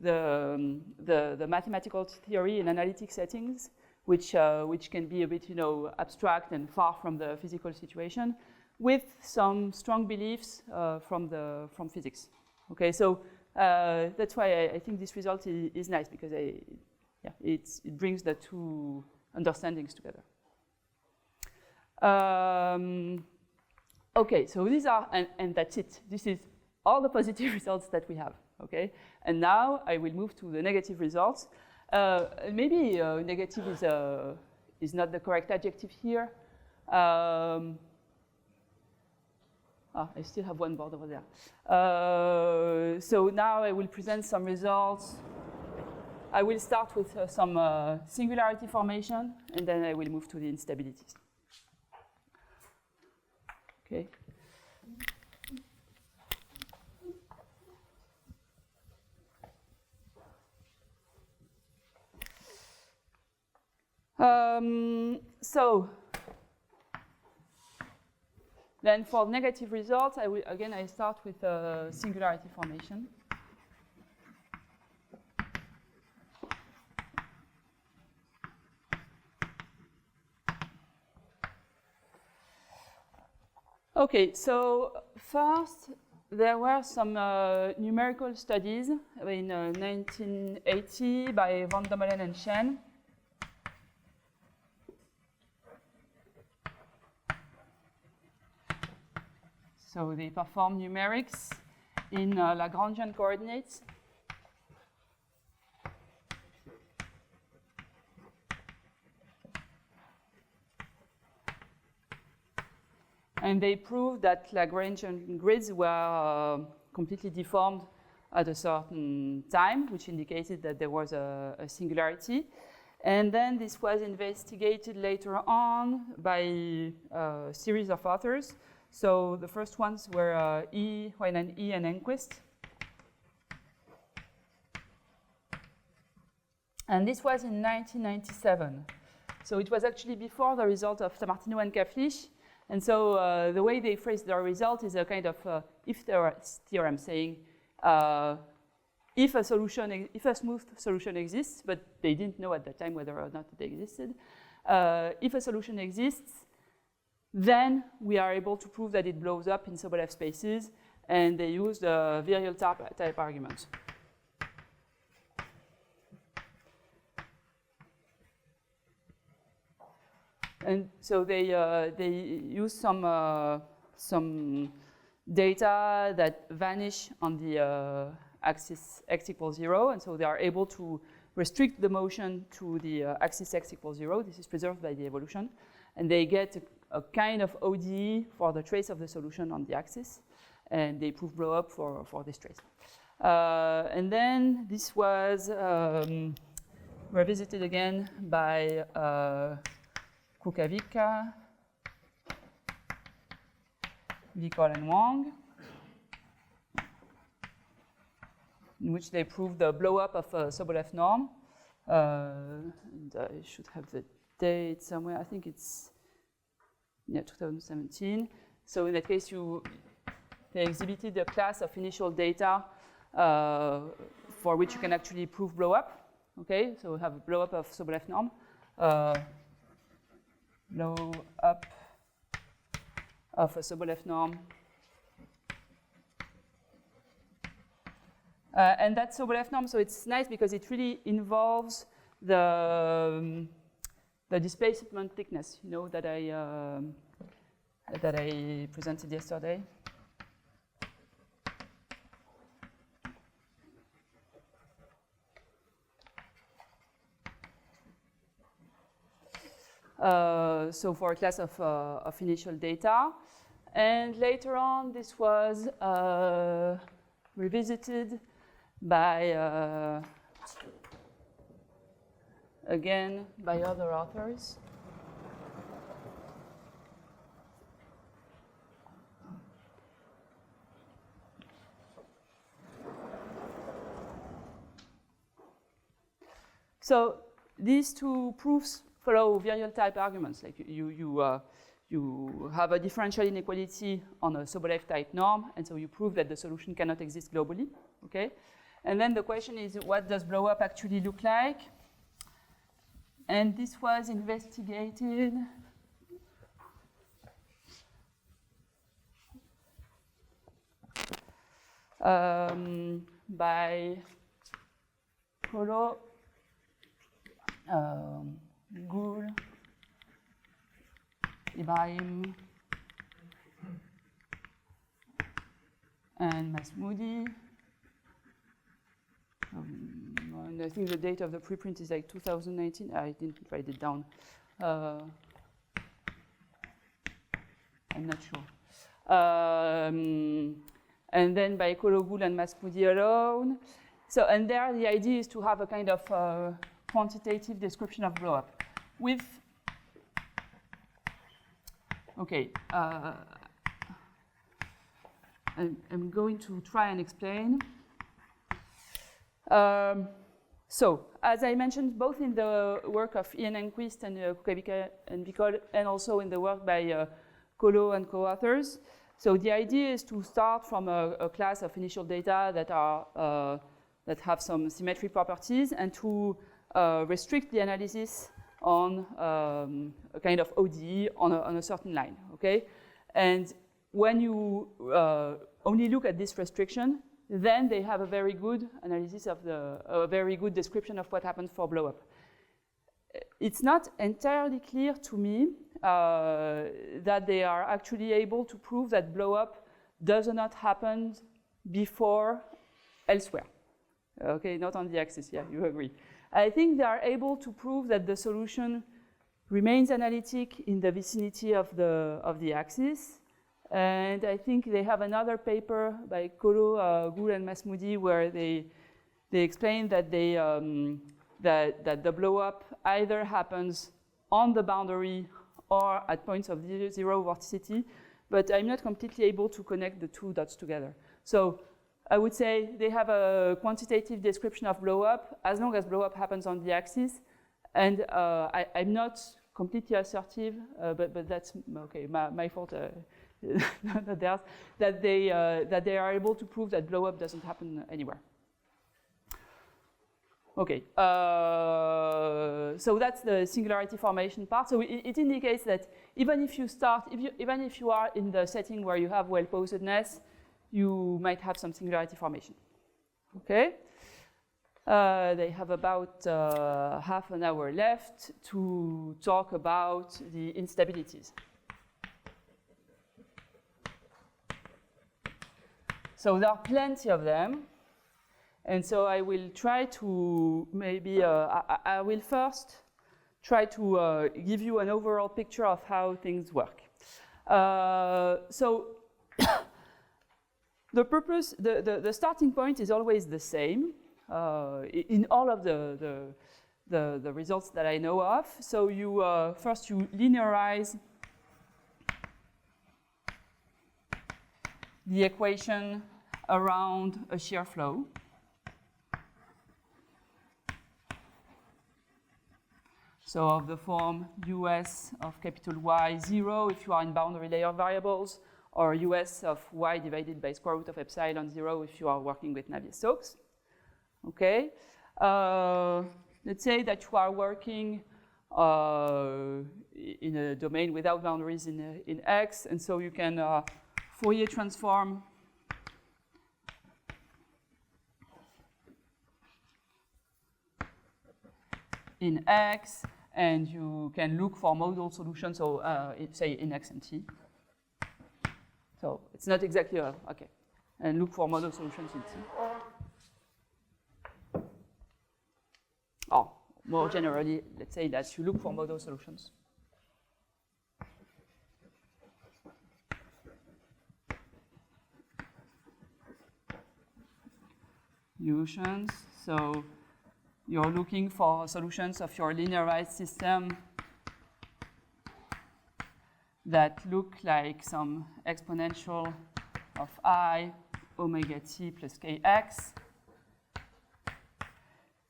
the mathematical theory in analytic settings, which can be a bit, abstract and far from the physical situation, with some strong beliefs from physics. Okay, so that's why I think this result is nice, because it brings the two understandings together. Okay, so these are, and that's it. This is all the positive results that we have. Okay, and now I will move to the negative results. Maybe negative is not the correct adjective here. I still have one board over there. So now I will present some results. I will start with some singularity formation, and then I will move to the instabilities. Okay. So then for negative results, I start with singularity formation. Okay, so first there were some numerical studies in 1980 by Van Dommelen and Chen. So they perform numerics in Lagrangian coordinates. And they proved that Lagrangian grids were completely deformed at a certain time, which indicated that there was a singularity. And then this was investigated later on by a series of authors. So the first ones were Huainan E and Enquist. And this was in 1997. So it was actually before the result of Martineau and Kaflich. And so the way they phrased their result is a kind of if-theorem theorem, saying if a smooth solution exists, but they didn't know at that time whether or not it existed. If a solution exists, then we are able to prove that it blows up in Sobolev spaces, and they used virial type arguments. And so they use some data that vanish on the axis x equals 0, and so they are able to restrict the motion to the axis x equals 0. This is preserved by the evolution, and they get a kind of ODE for the trace of the solution on the axis, and they prove blow up for this trace. And then this was revisited again by Kukavica, Vikol and Wang, in which they proved the blow up of a Sobolev norm. And I should have the date somewhere. I think it's 2017. So in that case, they exhibited a class of initial data for which you can actually prove blow up. Okay, so we have a blow up of Sobolev norm. Blow up of a Sobolev norm. And that Sobolev norm, so it's nice because it really involves the displacement thickness, that I presented yesterday. So for a class of initial data. And later on, this was revisited by, again, by other authors. So these two proofs follow virial type arguments. Like you have a differential inequality on a Sobolev type norm, and so you prove that the solution cannot exist globally. Okay, and then the question is, what does blow up actually look like? And this was investigated by Kolo, Goul, Ibrahim, and Masmoudi. And I think the date of the preprint is like 2019. I didn't write it down. I'm not sure. And then by Kolo, Goul, and Masmoudi alone. So, and there the idea is to have a kind of quantitative description of blow-up with, okay, I'm going to try and explain. So, as I mentioned, both in the work of Ian Enquist and Kukavica and Bicol, and also in the work by Kolo and co-authors. So the idea is to start from a class of initial data that are that have some symmetry properties, and to restrict the analysis on a kind of ODE on a certain line. Okay, and when you only look at this restriction, then they have a very good analysis of a very good description of what happens for blow-up. It's not entirely clear to me that they are actually able to prove that blow-up does not happen before elsewhere. Okay, not on the axis, yeah, you agree. I think they are able to prove that the solution remains analytic in the vicinity of the axis. And I think they have another paper by Kolo, Goul, and Masmoudi where they explain that that the blow-up either happens on the boundary or at points of zero vorticity, but I'm not completely able to connect the two dots together. So I would say they have a quantitative description of blow-up as long as blow-up happens on the axis, and I'm not completely assertive, but that's okay. My fault. That they are able to prove that blow-up doesn't happen anywhere. Okay, so that's the singularity formation part. So it indicates that even if you are in the setting where you have well-posedness, you might have some singularity formation. Okay, they have about half an hour left to talk about the instabilities. So there are plenty of them. And so I will try to maybe, I will first try to give you an overall picture of how things work. So the purpose, the starting point is always the same in all of the results that I know of. So you first you linearize the equation around a shear flow. So of the form US of capital Y 0 if you are in boundary layer variables, or US of Y divided by square root of epsilon 0 if you are working with Navier-Stokes. Okay. Let's say that you are working in a domain without boundaries in X, and so you can Fourier transform in X, and you can look for modal solutions, so say in X and T. So it's not exactly okay, and look for modal solutions in T. Or more generally, let's say that you look for modal solutions. solutions. So you're looking for solutions of your linearized system that look like some exponential of I omega t plus kx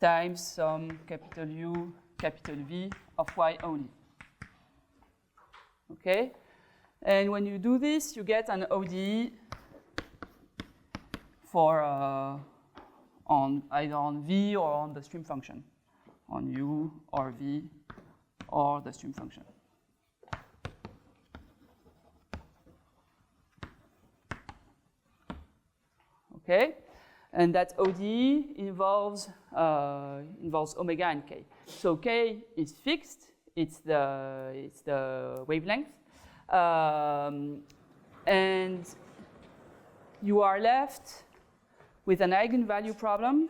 times some capital U, capital V of y only. Okay? And when you do this, you get an ODE for either on V or on the stream function, on U or V or the stream function. Okay, and that ODE involves omega and k. So k is fixed; it's the wavelength, and you are left with an eigenvalue problem.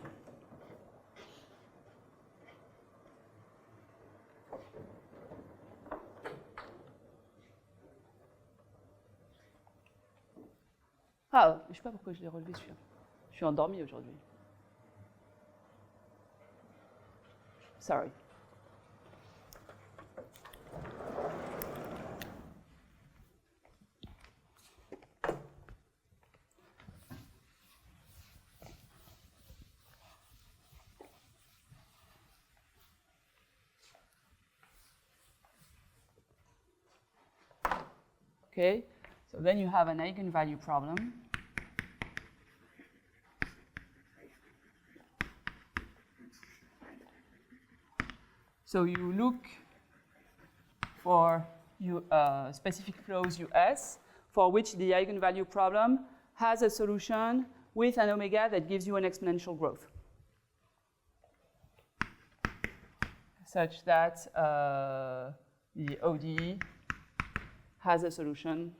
Ah, je ne sais pas pourquoi je l'ai relevé celui-là. Je suis endormi aujourd'hui. Sorry. Okay, so then you have an eigenvalue problem. So you look for specific flows US for which the eigenvalue problem has a solution with an omega that gives you an exponential growth, such that the ODE has a solution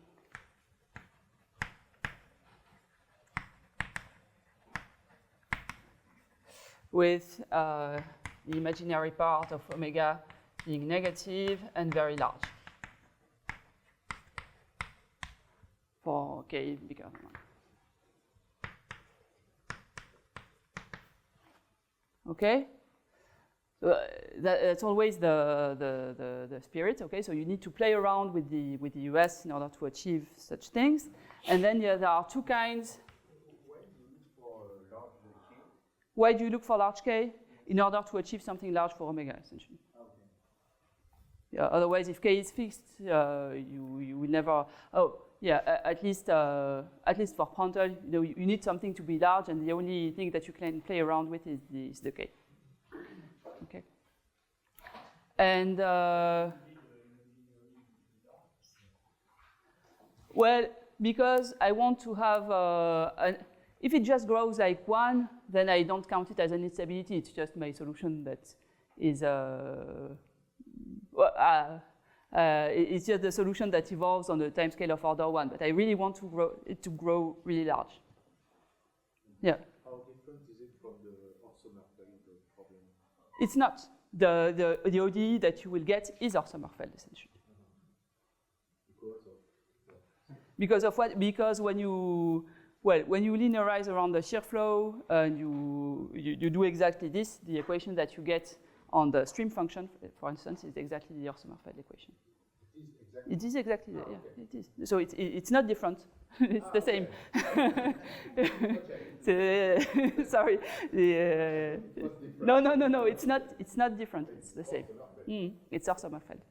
with the imaginary part of omega being negative and very large for k bigger than 1. Okay? So that's always the spirit, okay? So you need to play around with the US in order to achieve such things. And then there are two kinds. Why do you look for large k? In order to achieve something large for omega, essentially. Okay. Yeah, otherwise, if k is fixed, you will never. Oh, yeah. At least for Prandtl, you need something to be large, and the only thing that you can play around with is the k. Okay. And well, because I want to have if it just grows like 1, then I don't count it as an instability. It's just my solution that is it's just the solution that evolves on the time scale of order 1. But I really want to grow it to grow really large. Yeah. How different is it from the Sommerfeld problem? It's not. The ODE that you will get is Sommerfeld, essentially. Because of what? Because when you linearize around the shear flow and you do exactly this, the equation that you get on the stream function, for instance, is exactly the Sommerfeld equation. It is exactly that, yeah, okay. It is. So it's not different. It's the same. Sorry. No. It's not different. It's the same. It's Sommerfeld.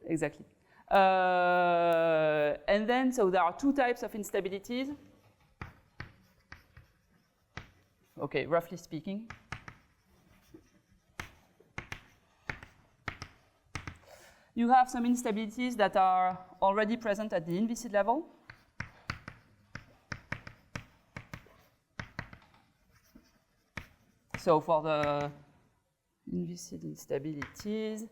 Exactly. And then, so there are two types of instabilities. Okay, roughly speaking. You have some instabilities that are already present at the inviscid level. So for the inviscid instabilities,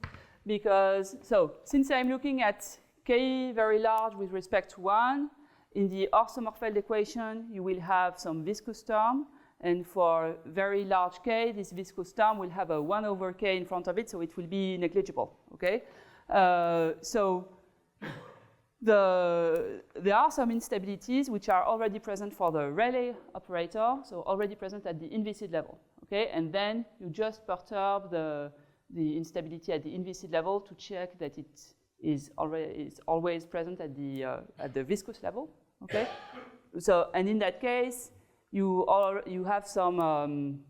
since I'm looking at k very large with respect to 1, in the Sommerfeld equation, you will have some viscous term. And for very large k, this viscous term will have a 1 over k in front of it, so it will be negligible, okay? So there are some instabilities which are already present for the Rayleigh operator, so already present at the inviscid level. Okay, and then you just perturb the instability at the inviscid level to check that it is always present at the viscous level. Okay, so and in that case, you have some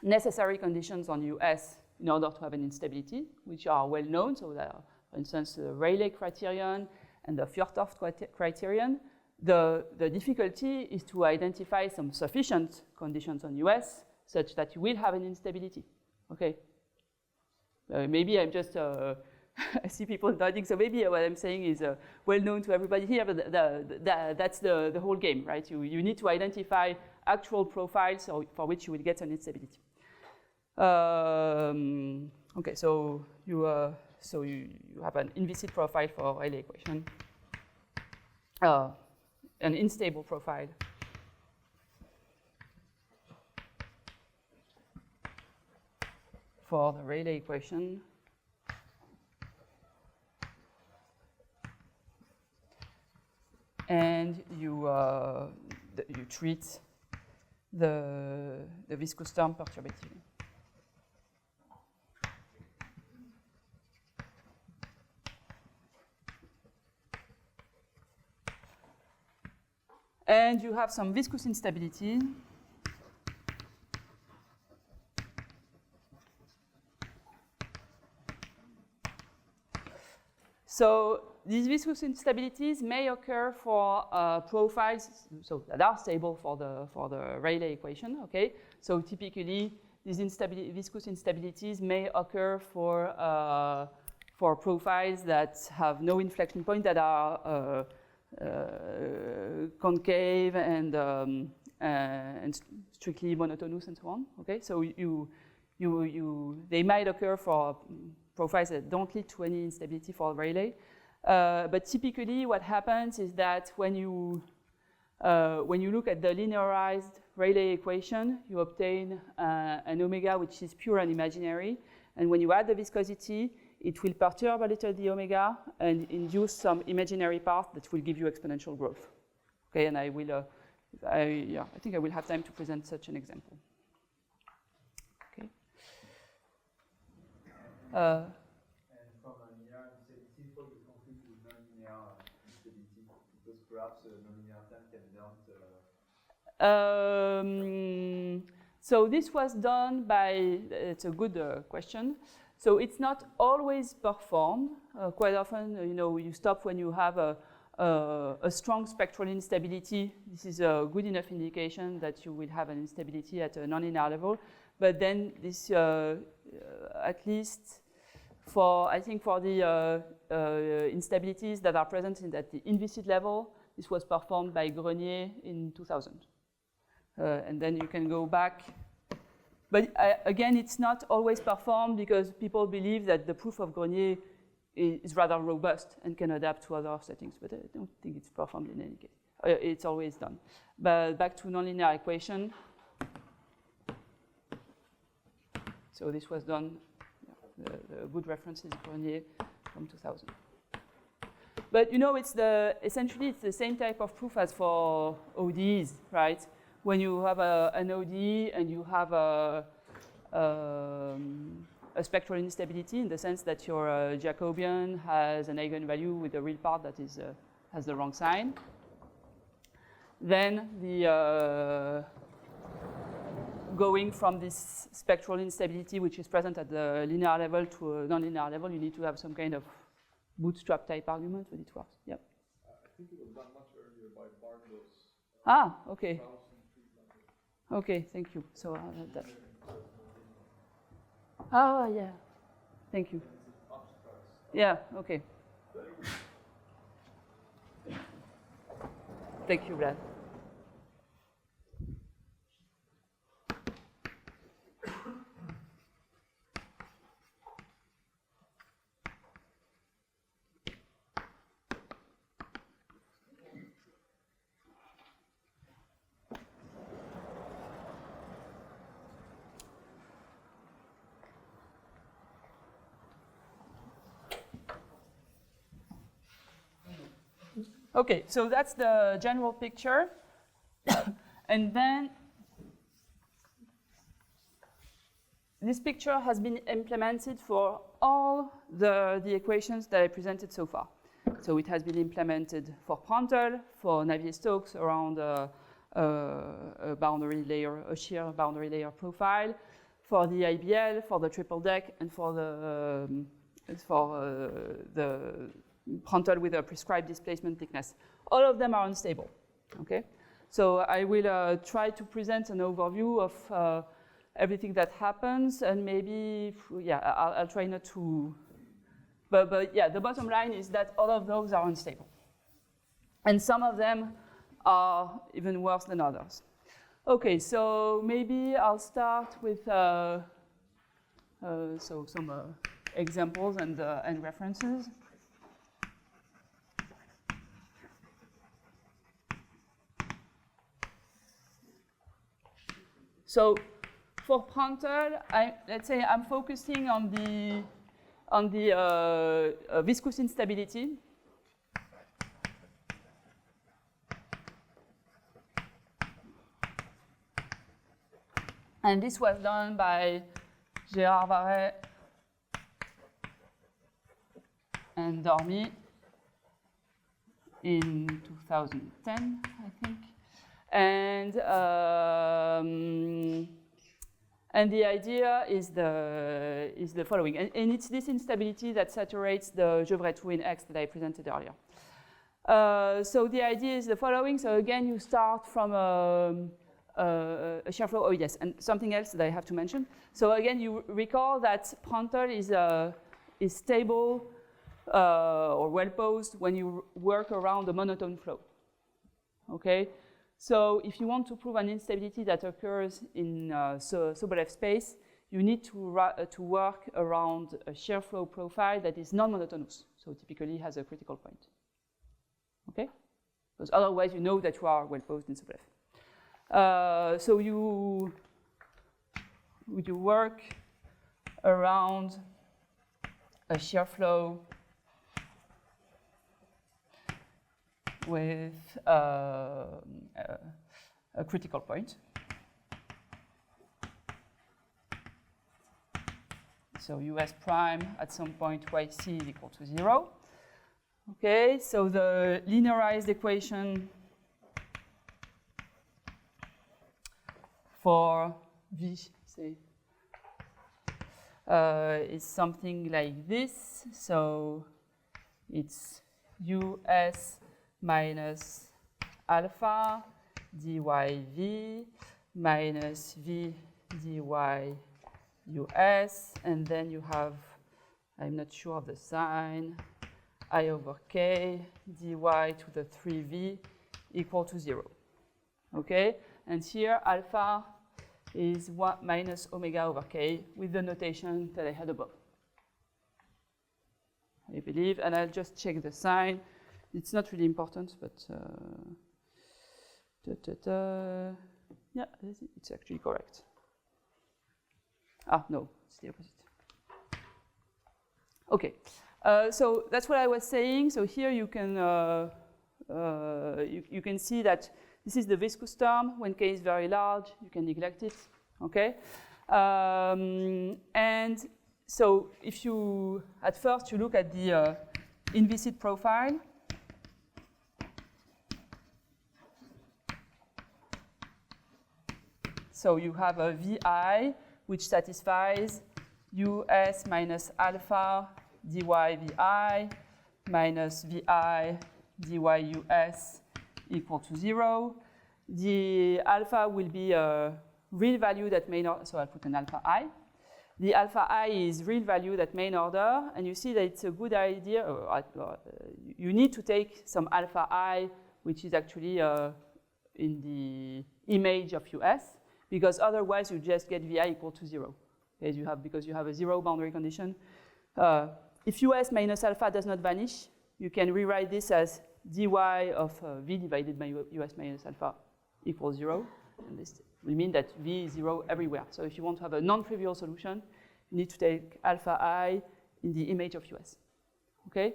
necessary conditions on US in order to have an instability, which are well known. So that are, for instance, the Rayleigh criterion and the Fjordhoft criterion. The difficulty is to identify some sufficient conditions on US such that you will have an instability. Okay. Maybe I'm just, I see people nodding, so maybe what I'm saying is well known to everybody here, but that's the whole game, right? You need to identify actual profiles for which you will get an instability. Okay, so you have an inviscid profile for Rayleigh equation, an unstable profile for the Rayleigh equation, and you treat the viscous term perturbatively. And you have some viscous instability. So these viscous instabilities may occur for profiles that are stable for the Rayleigh equation. Okay, so typically these viscous instabilities may occur for profiles that have no inflection point, that are concave and strictly monotonous and so on. Okay, so they might occur for profiles that don't lead to any instability for Rayleigh, but typically what happens is that when you look at the linearized Rayleigh equation, you obtain an omega which is pure and imaginary, and when you add the viscosity, it will perturb a little the omega and induce some imaginary part that will give you exponential growth. Okay, and I think I will have time to present such an example. Okay. And from a linear instability, what is complete with non-linear instability? Because perhaps a non-linear term can blunt. So this was done by, it's a good question. So it's not always performed. Quite often, you stop when you have a strong spectral instability. This is a good enough indication that you will have an instability at a nonlinear level. But then this, at least I think for the instabilities that are present at the inviscid level, this was performed by Grenier in 2000. And then you can go back. But again, it's not always performed because people believe that the proof of Grenier is rather robust and can adapt to other settings. But I don't think it's performed in any case. It's always done. But back to nonlinear equation. So this was done. The good reference is Grenier from 2000. But essentially it's the same type of proof as for ODEs, right? When you have an ODE and you have a spectral instability in the sense that your Jacobian has an eigenvalue with a real part that has the wrong sign, then going from this spectral instability, which is present at the linear level, to a nonlinear level, you need to have some kind of bootstrap type argument, but it works. Yep. I think it was done much earlier by Bartels. Ah, okay. Okay, thank you. So I'll have that. Oh, yeah. Thank you. Yeah, okay. Thank you, Brad. Okay, so that's the general picture. And then this picture has been implemented for all the equations that I presented so far. So it has been implemented for Prandtl, for Navier-Stokes around a boundary layer, a shear boundary layer profile, for the IBL, for the triple deck, and for the Prandtl with a prescribed displacement thickness. All of them are unstable. Okay, so I will try to present an overview of everything that happens, and maybe, yeah, I'll try not to. But yeah, the bottom line is that all of those are unstable, and some of them are even worse than others. Okay, so maybe I'll start with so some examples and references. So for Prandtl, let's say I'm focusing on the viscous instability. And this was done by Gérard Varret and Dormy in 2010, I think. And the idea is the following. And it's this instability that saturates the Gevrey-2 in X that I presented earlier. So the idea is the following. So again, you start from a shear flow. Oh yes, and something else that I have to mention. So again, you recall that Prandtl is stable or well posed when you work around a monotone flow. Okay, so if you want to prove an instability that occurs in Sobolev space, you need to work around a shear flow profile that is non-monotonous. So typically has a critical point. Okay, because otherwise you know that you are well posed in Sobolev. So you work around a shear flow with a critical point. So US prime at some point YC is equal to 0. Okay, so the linearized equation for V, say, is something like this. So it's US minus alpha dyv minus V dy US, and then you have, I'm not sure of the sign, I over k dy to the 3v equal to 0. Okay, and here alpha is 1 minus omega over k with the notation that I had above, I believe, and I'll just check the sign. It's not really important, but yeah, it's actually correct. Ah, no, it's the opposite. Okay, so that's what I was saying. So here you can you can see that this is the viscous term. When k is very large, you can neglect it. Okay, and so if you at first you look at the inviscid profile. So you have a VI which satisfies US minus alpha dy VI minus VI dy US equal to 0. The alpha will be a real value that main order, so I'll put an alpha I. The alpha I is real value that main order, and you see that it's a good idea, you need to take some alpha I, which is actually in the image of US, because otherwise you just get VI equal to 0, because you have a 0 boundary condition. If US minus alpha does not vanish, you can rewrite this as dy of V divided by US minus alpha equals 0. And this will mean that V is 0 everywhere. So if you want to have a non-trivial solution, you need to take alpha I in the image of US. Okay?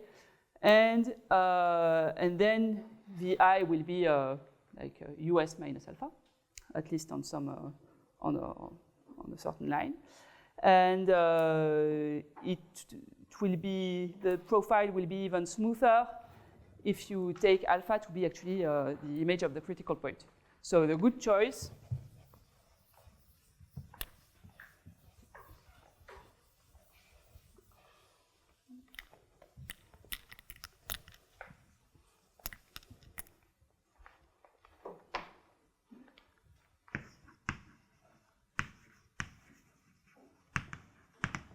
And then VI will be like US minus alpha, at least on some on a certain line, and it will be, the profile will be even smoother if you take alpha to be actually the image of the critical point. So the good choice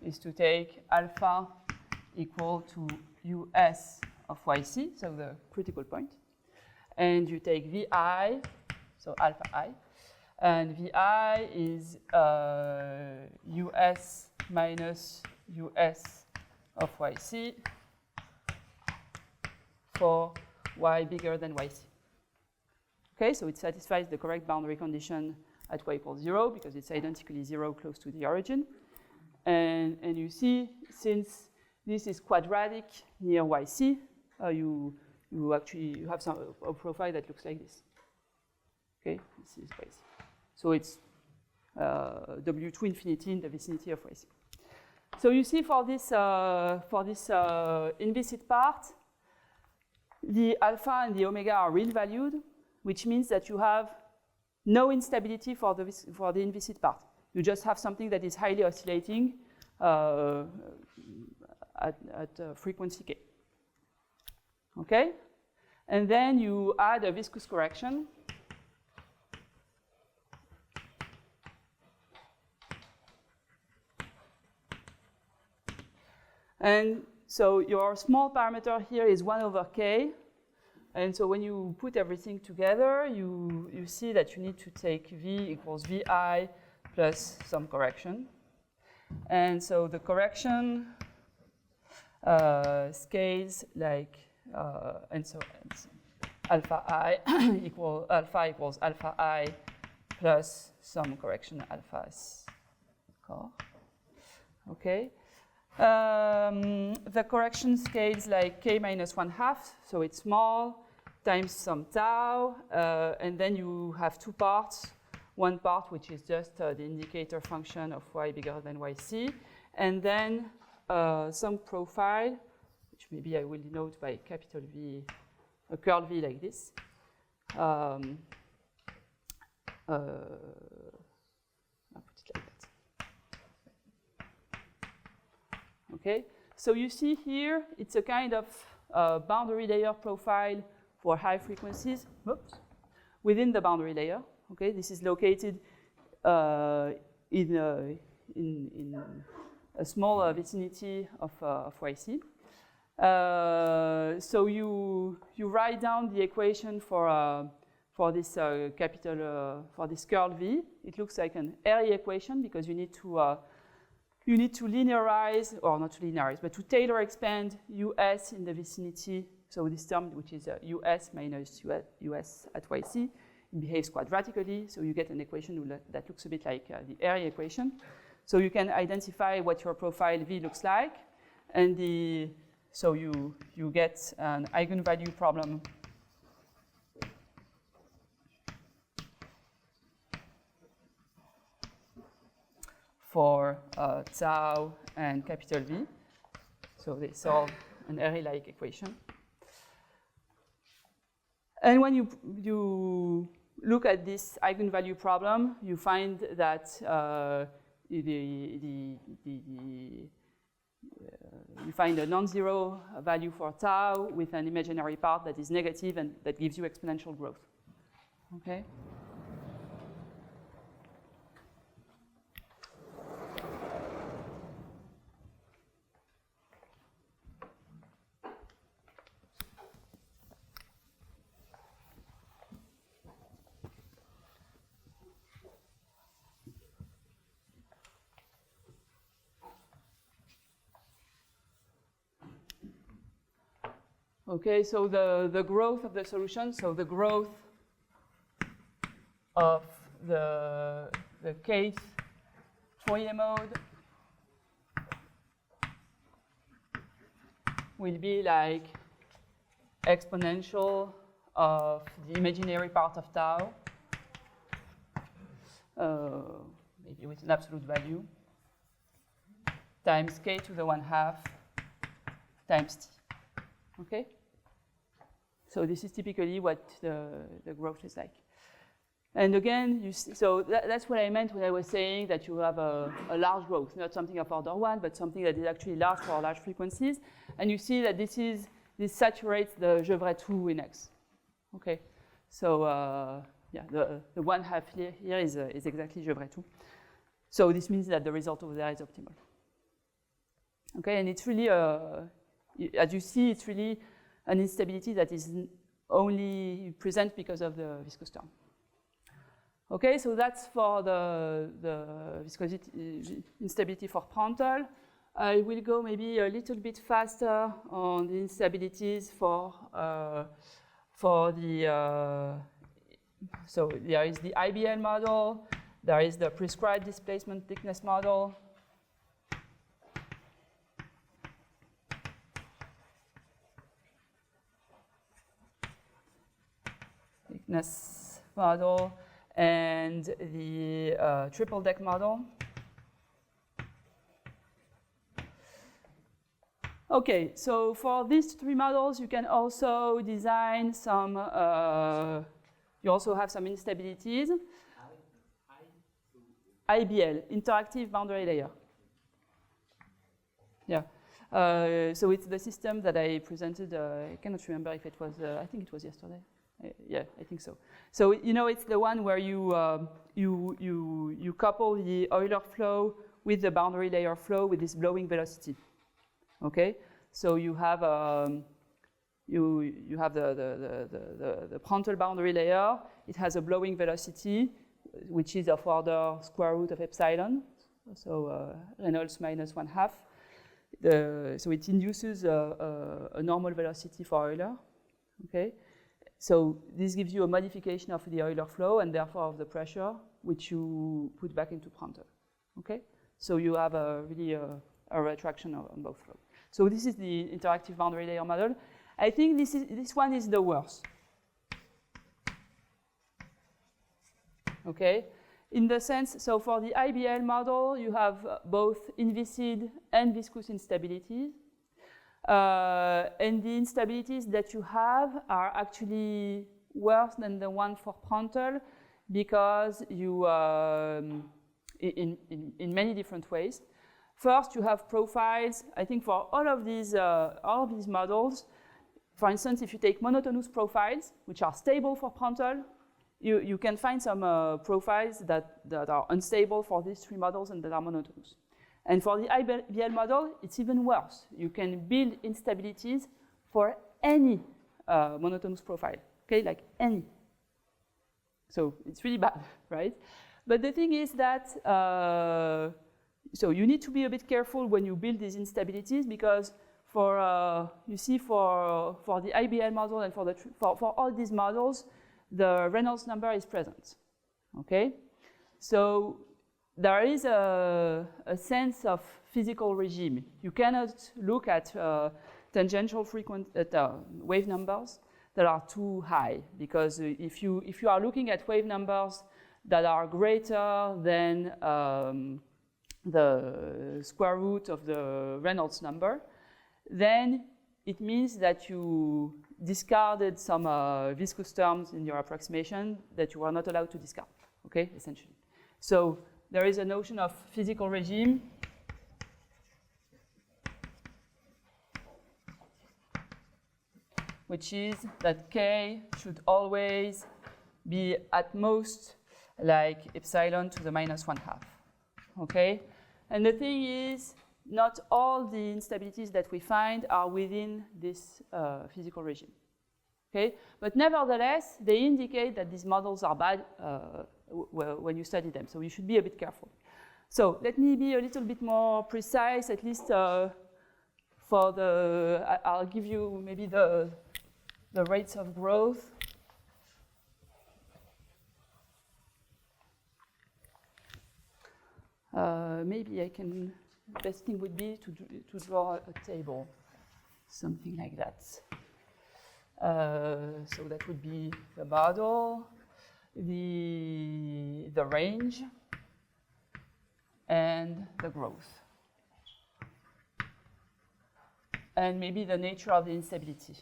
is to take alpha equal to US of YC, so the critical point, and you take VI, so alpha I, and VI is US minus US of YC for Y bigger than YC. Okay, so it satisfies the correct boundary condition at Y equals 0 because it's identically 0 close to the origin. And you see, since this is quadratic near YC, you have a profile that looks like this. Okay, this is YC. So it's W2 infinity in the vicinity of YC. So you see for this inviscid part, the alpha and the omega are real valued, which means that you have no instability for the inviscid part. You just have something that is highly oscillating at frequency k. Okay? And then you add a viscous correction. And so your small parameter here is 1 over k. And so when you put everything together, you see that you need to take V equals VI plus some correction. And so the correction scales like, and so alpha I equals alpha I plus some correction alpha S core. Okay. The correction scales like k minus 1/2, so it's small, times some tau, and then you have two parts. One part which is just the indicator function of y bigger than yc, and then some profile, which maybe I will denote by capital V, a curl V like this. I'll put it like that. Okay, so you see here, it's a kind of boundary layer profile for high frequencies. Oops. Within the boundary layer. Okay, this is located in a small vicinity of YC. So you write down the equation for this for this curl V. It looks like an airy equation because you need to linearize, or not to linearize, but to Taylor expand US in the vicinity. So this term, which is US minus US at YC, it behaves quadratically. So you get an equation that looks a bit like the airy equation. So you can identify what your profile V looks like, and so you get an eigenvalue problem for tau and capital V. So they solve an airy-like equation. And when you look at this eigenvalue problem, you find that you find a non-zero value for tau with an imaginary part that is negative and that gives you exponential growth. Okay? Okay, so the growth of the solution, so the growth of the kth Fourier mode will be like exponential of the imaginary part of tau, maybe with an absolute value, times k to the 1/2 times t. Okay? So this is typically what the growth is like. And again, you see, so that's what I meant when I was saying that you have a large growth, not something of order 1, but something that is actually large for large frequencies. And you see that this saturates the Gevrey 2 in X. Okay, so yeah, the 1/2 here is exactly Gevrey 2. So this means that the result over there is optimal. Okay, and it's really, as you see, it's really an instability that is only present because of the viscous term. Okay, so that's for the viscosity instability for Prandtl. I will go maybe a little bit faster on the instabilities for the so there is the IBL model, there is the prescribed displacement thickness model. Thickness model and the triple deck model. Okay, so for these three models, you can also design some, you also have some instabilities. IBL, interactive boundary layer. Yeah, so it's the system that I presented, I cannot remember if it was, I think it was yesterday. Yeah, I think so. So, you know, it's the one where you couple the Euler flow with the boundary layer flow with this blowing velocity. Okay, so you have you have the Prandtl boundary layer. It has a blowing velocity, which is of order square root of epsilon. So Reynolds minus 1/2. So it induces a normal velocity for Euler. Okay. So this gives you a modification of the Euler flow and therefore of the pressure, which you put back into Prandtl. Okay, so you have really a retraction on both flows. So this is the interactive boundary layer model. I think this one is the worst. Okay, in the sense, so for the IBL model, you have both inviscid and viscous instabilities. And the instabilities that you have are actually worse than the one for Prandtl because you, in many different ways. First, you have profiles. I think for all of these models, for instance, if you take monotonous profiles, which are stable for Prandtl, you can find some profiles that are unstable for these three models and that are monotonous. And for the IBL model, it's even worse. You can build instabilities for any monotonous profile, okay, like any. So it's really bad, right? But the thing is that, so you need to be a bit careful when you build these instabilities because for, you see, for the IBL model and for all these models, the Reynolds number is present, okay? So there is a sense of physical regime. You cannot look at tangential wave numbers that are too high because if you are looking at wave numbers that are greater than the square root of the Reynolds number, then it means that you discarded some viscous terms in your approximation that you are not allowed to discard, okay, essentially. So there is a notion of physical regime which is that K should always be at most like epsilon to the minus 1/2, okay? And the thing is, not all the instabilities that we find are within this physical regime, okay? But nevertheless, they indicate that these models are bad when you study them, so you should be a bit careful. So let me be a little bit more precise, at least for the, I'll give you maybe the rates of growth. Maybe I can, best thing would be to draw a table, something like that. So that would be the model, the range, and the growth. And maybe the nature of the instability.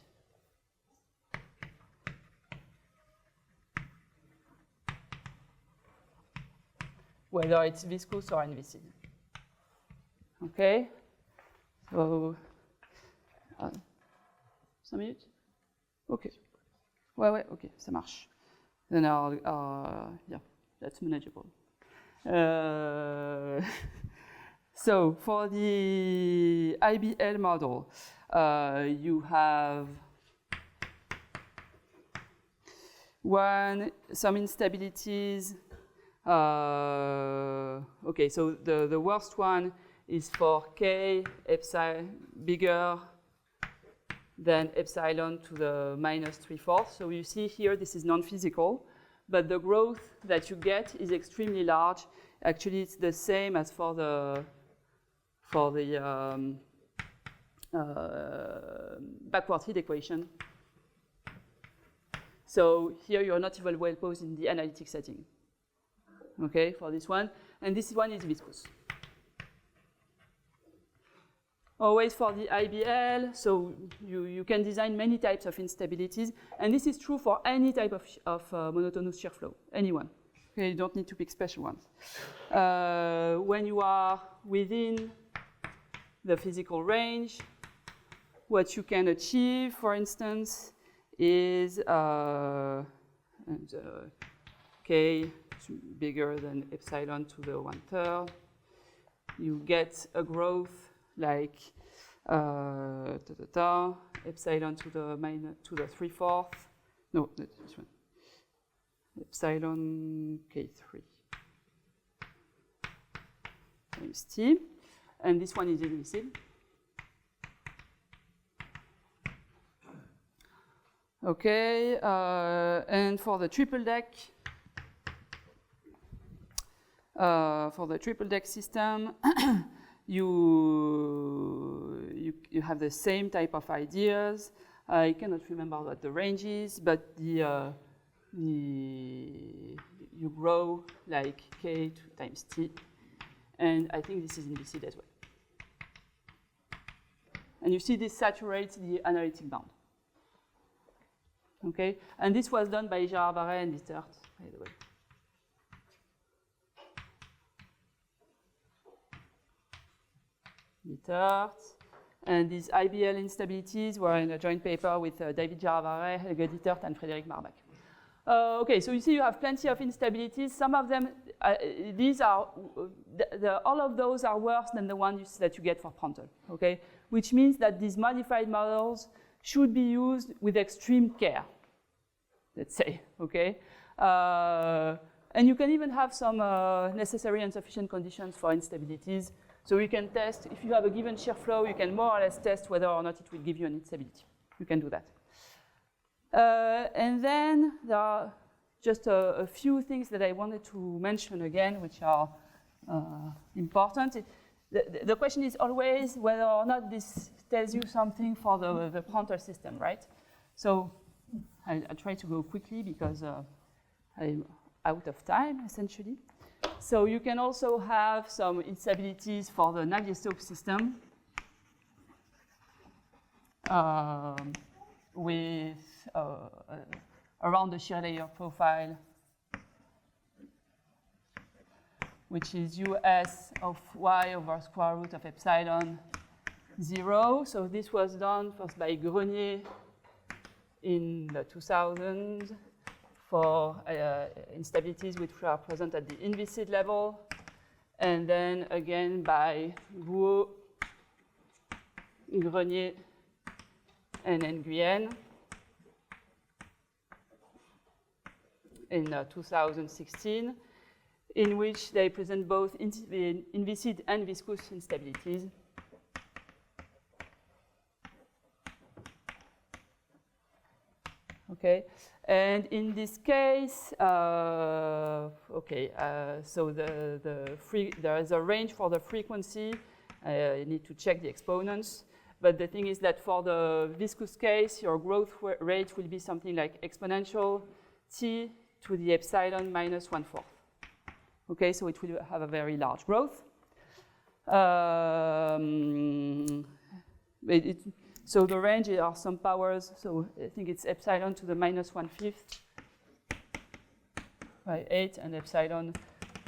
Whether it's viscous or inviscid. Okay? So, 5 minutes? Ok. Ouais, ok, ça marche. Then yeah, that's manageable. So, for the IBL model, you have some instabilities. Okay, so the worst one is for k epsilon bigger than epsilon to the minus 3/4. So you see here this is non-physical, but the growth that you get is extremely large. Actually, it's the same as for the backward heat equation. So here you're not even well posed in the analytic setting. Okay, for this one, and this one is viscous. Always for the IBL, so you can design many types of instabilities, and this is true for any type of monotonous shear flow, anyone. Okay, you don't need to pick special ones. When you are within the physical range, what you can achieve, for instance, is k bigger than epsilon to the 1/3. You get a growth like epsilon to the 3/4. No, that's this one. Epsilon k3 times t, and this one is inviscid. Okay, and for the triple deck. For the triple deck system, you have the same type of ideas. I cannot remember what the range is, but you grow like k times t, and I think this is inviscid as well. And you see this saturates the analytic bound. Okay, and this was done by Girard-Barré and Dittert, by the way. And these IBL instabilities were in a joint paper with David Girard-Barré, Helge Dittert, and Frédéric Marbach. Okay, so you see you have plenty of instabilities. Some of them, these are, all of those are worse than the ones that you get for Prandtl, okay? Which means that these modified models should be used with extreme care, let's say, okay? And you can even have some necessary and sufficient conditions for instabilities. So you can test, if you have a given shear flow, you can more or less test whether or not it will give you an instability. You can do that. And then there are just a few things that I wanted to mention again, which are important. The question is always whether or not this tells you something for the Prandtl system, right? So I'll try to go quickly because I'm out of time, essentially. So you can also have some instabilities for the Navier-Stokes system with around the shear layer profile, which is US of y over square root of epsilon 0. So this was done first by Grenier in the 2000s. For instabilities which are present at the inviscid level, and then again by Guo, Grenier, and Nguyen in 2016, in which they present both inviscid and viscous instabilities. Okay. And in this case, so there is a range for the frequency. You need to check the exponents. But the thing is that for the viscous case, your growth rate will be something like exponential t to the epsilon minus 1/4. Okay, so it will have a very large growth. So the range are some powers, so I think it's epsilon to the minus 1/5 by 8 and epsilon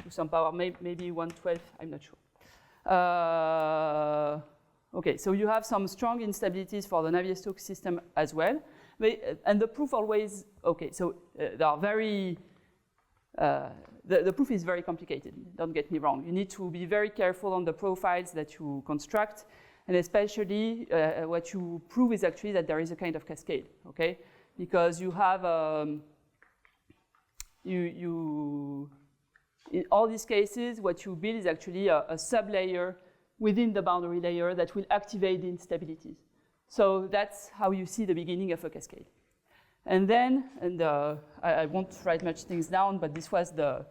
to some power, maybe 1/12, I'm not sure. Okay, so you have some strong instabilities for the Navier-Stokes system as well. And the proof always, okay, so they are very, the proof is very complicated, don't get me wrong. You need to be very careful on the profiles that you construct, and especially what you prove is actually that there is a kind of cascade, okay? Because you have, in all these cases, what you build is actually a sublayer within the boundary layer that will activate the instabilities. So that's how you see the beginning of a cascade. And then, I won't write much things down, but this was the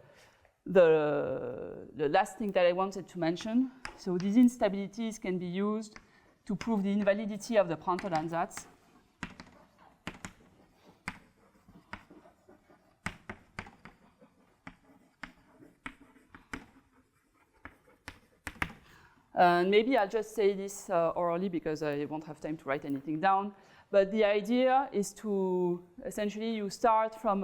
last thing that I wanted to mention. So these instabilities can be used to prove the invalidity of the Prandtl ansatz. And maybe I'll just say this orally because I won't have time to write anything down. But the idea is to essentially you start from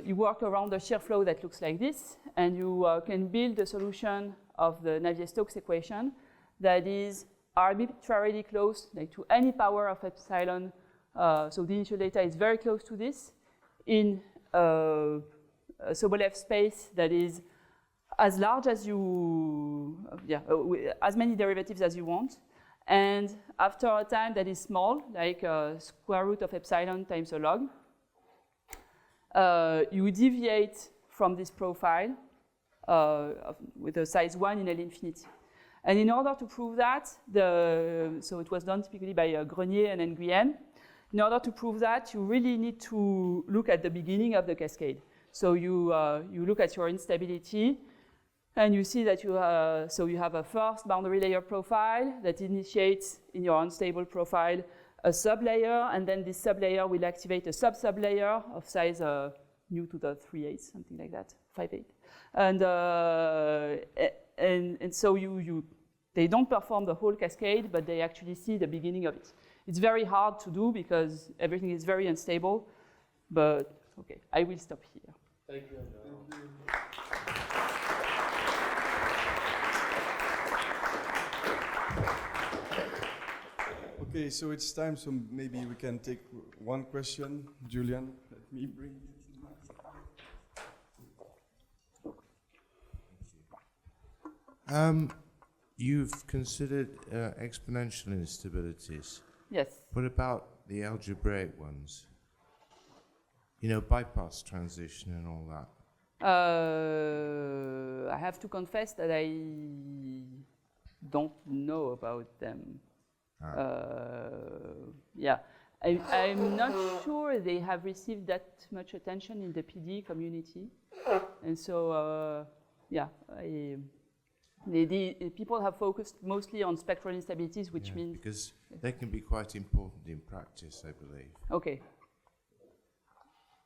you work around a shear flow that looks like this, and you can build a solution of the Navier-Stokes equation that is arbitrarily close, like to any power of epsilon. So the initial data is very close to this in a Sobolev space that is as large as you, as many derivatives as you want. And after a time that is small, like square root of epsilon times a log, you deviate from this profile with a size 1 in L infinity. And in order to prove that, so it was done typically by Grenier and Nguyen. In order to prove that, you really need to look at the beginning of the cascade. So you look at your instability, and you see that you have a first boundary layer profile that initiates in your unstable profile a sublayer, and then this sublayer will activate a sub-sublayer of size nu to the 3/8, something like that, 5/8. And so they don't perform the whole cascade, but they actually see the beginning of it. It's very hard to do because everything is very unstable, but okay, I will stop here. Thank you, Anne-Laure. Okay, so it's time, so maybe we can take one question. Julian, let me bring you. You've considered exponential instabilities. Yes. What about the algebraic ones? You know, bypass transition and all that. I have to confess that I don't know about them. Yeah, I'm not sure they have received that much attention in the PD community, and so yeah, people have focused mostly on spectral instabilities, which means because they can be quite important in practice, I believe. Okay.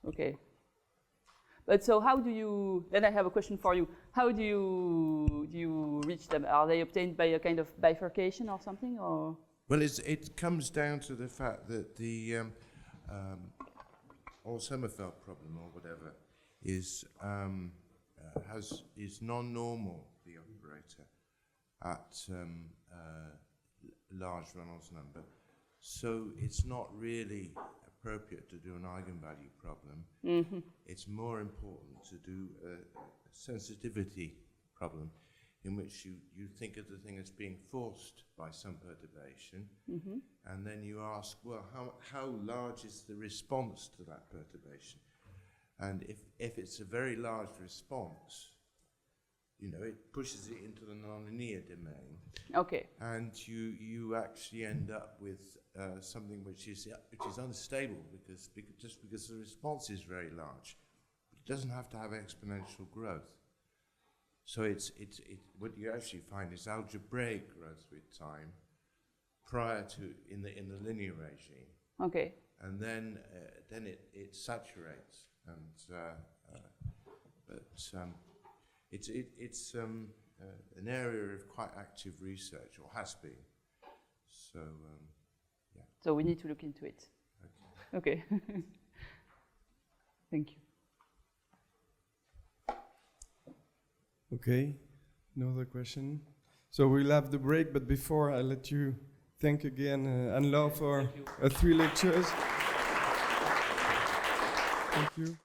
Okay. But so how do you? Then I have a question for you. How do you reach them? Are they obtained by a kind of bifurcation or something, or? Well, it comes down to the fact that the Sommerfeld problem or whatever is non-normal, the operator, at large Reynolds number. So it's not really appropriate to do an eigenvalue problem. Mm-hmm. It's more important to do a sensitivity problem in which you think of the thing as being forced by some perturbation, mm-hmm. and then you ask, well, how large is the response to that perturbation? And if it's a very large response, you know, it pushes it into the nonlinear domain. Okay. And you actually end up with something which is unstable because the response is very large. It doesn't have to have exponential growth. So it's what you actually find is algebraic growth with time, prior to in the linear regime, Okay. and then it saturates, and it's an area of quite active research, or has been. So So we need to look into it. Okay. Thank you. Okay, no other question. So we'll have the break, but before I let you thank again Anne-Laure for 3 lectures. Thank you.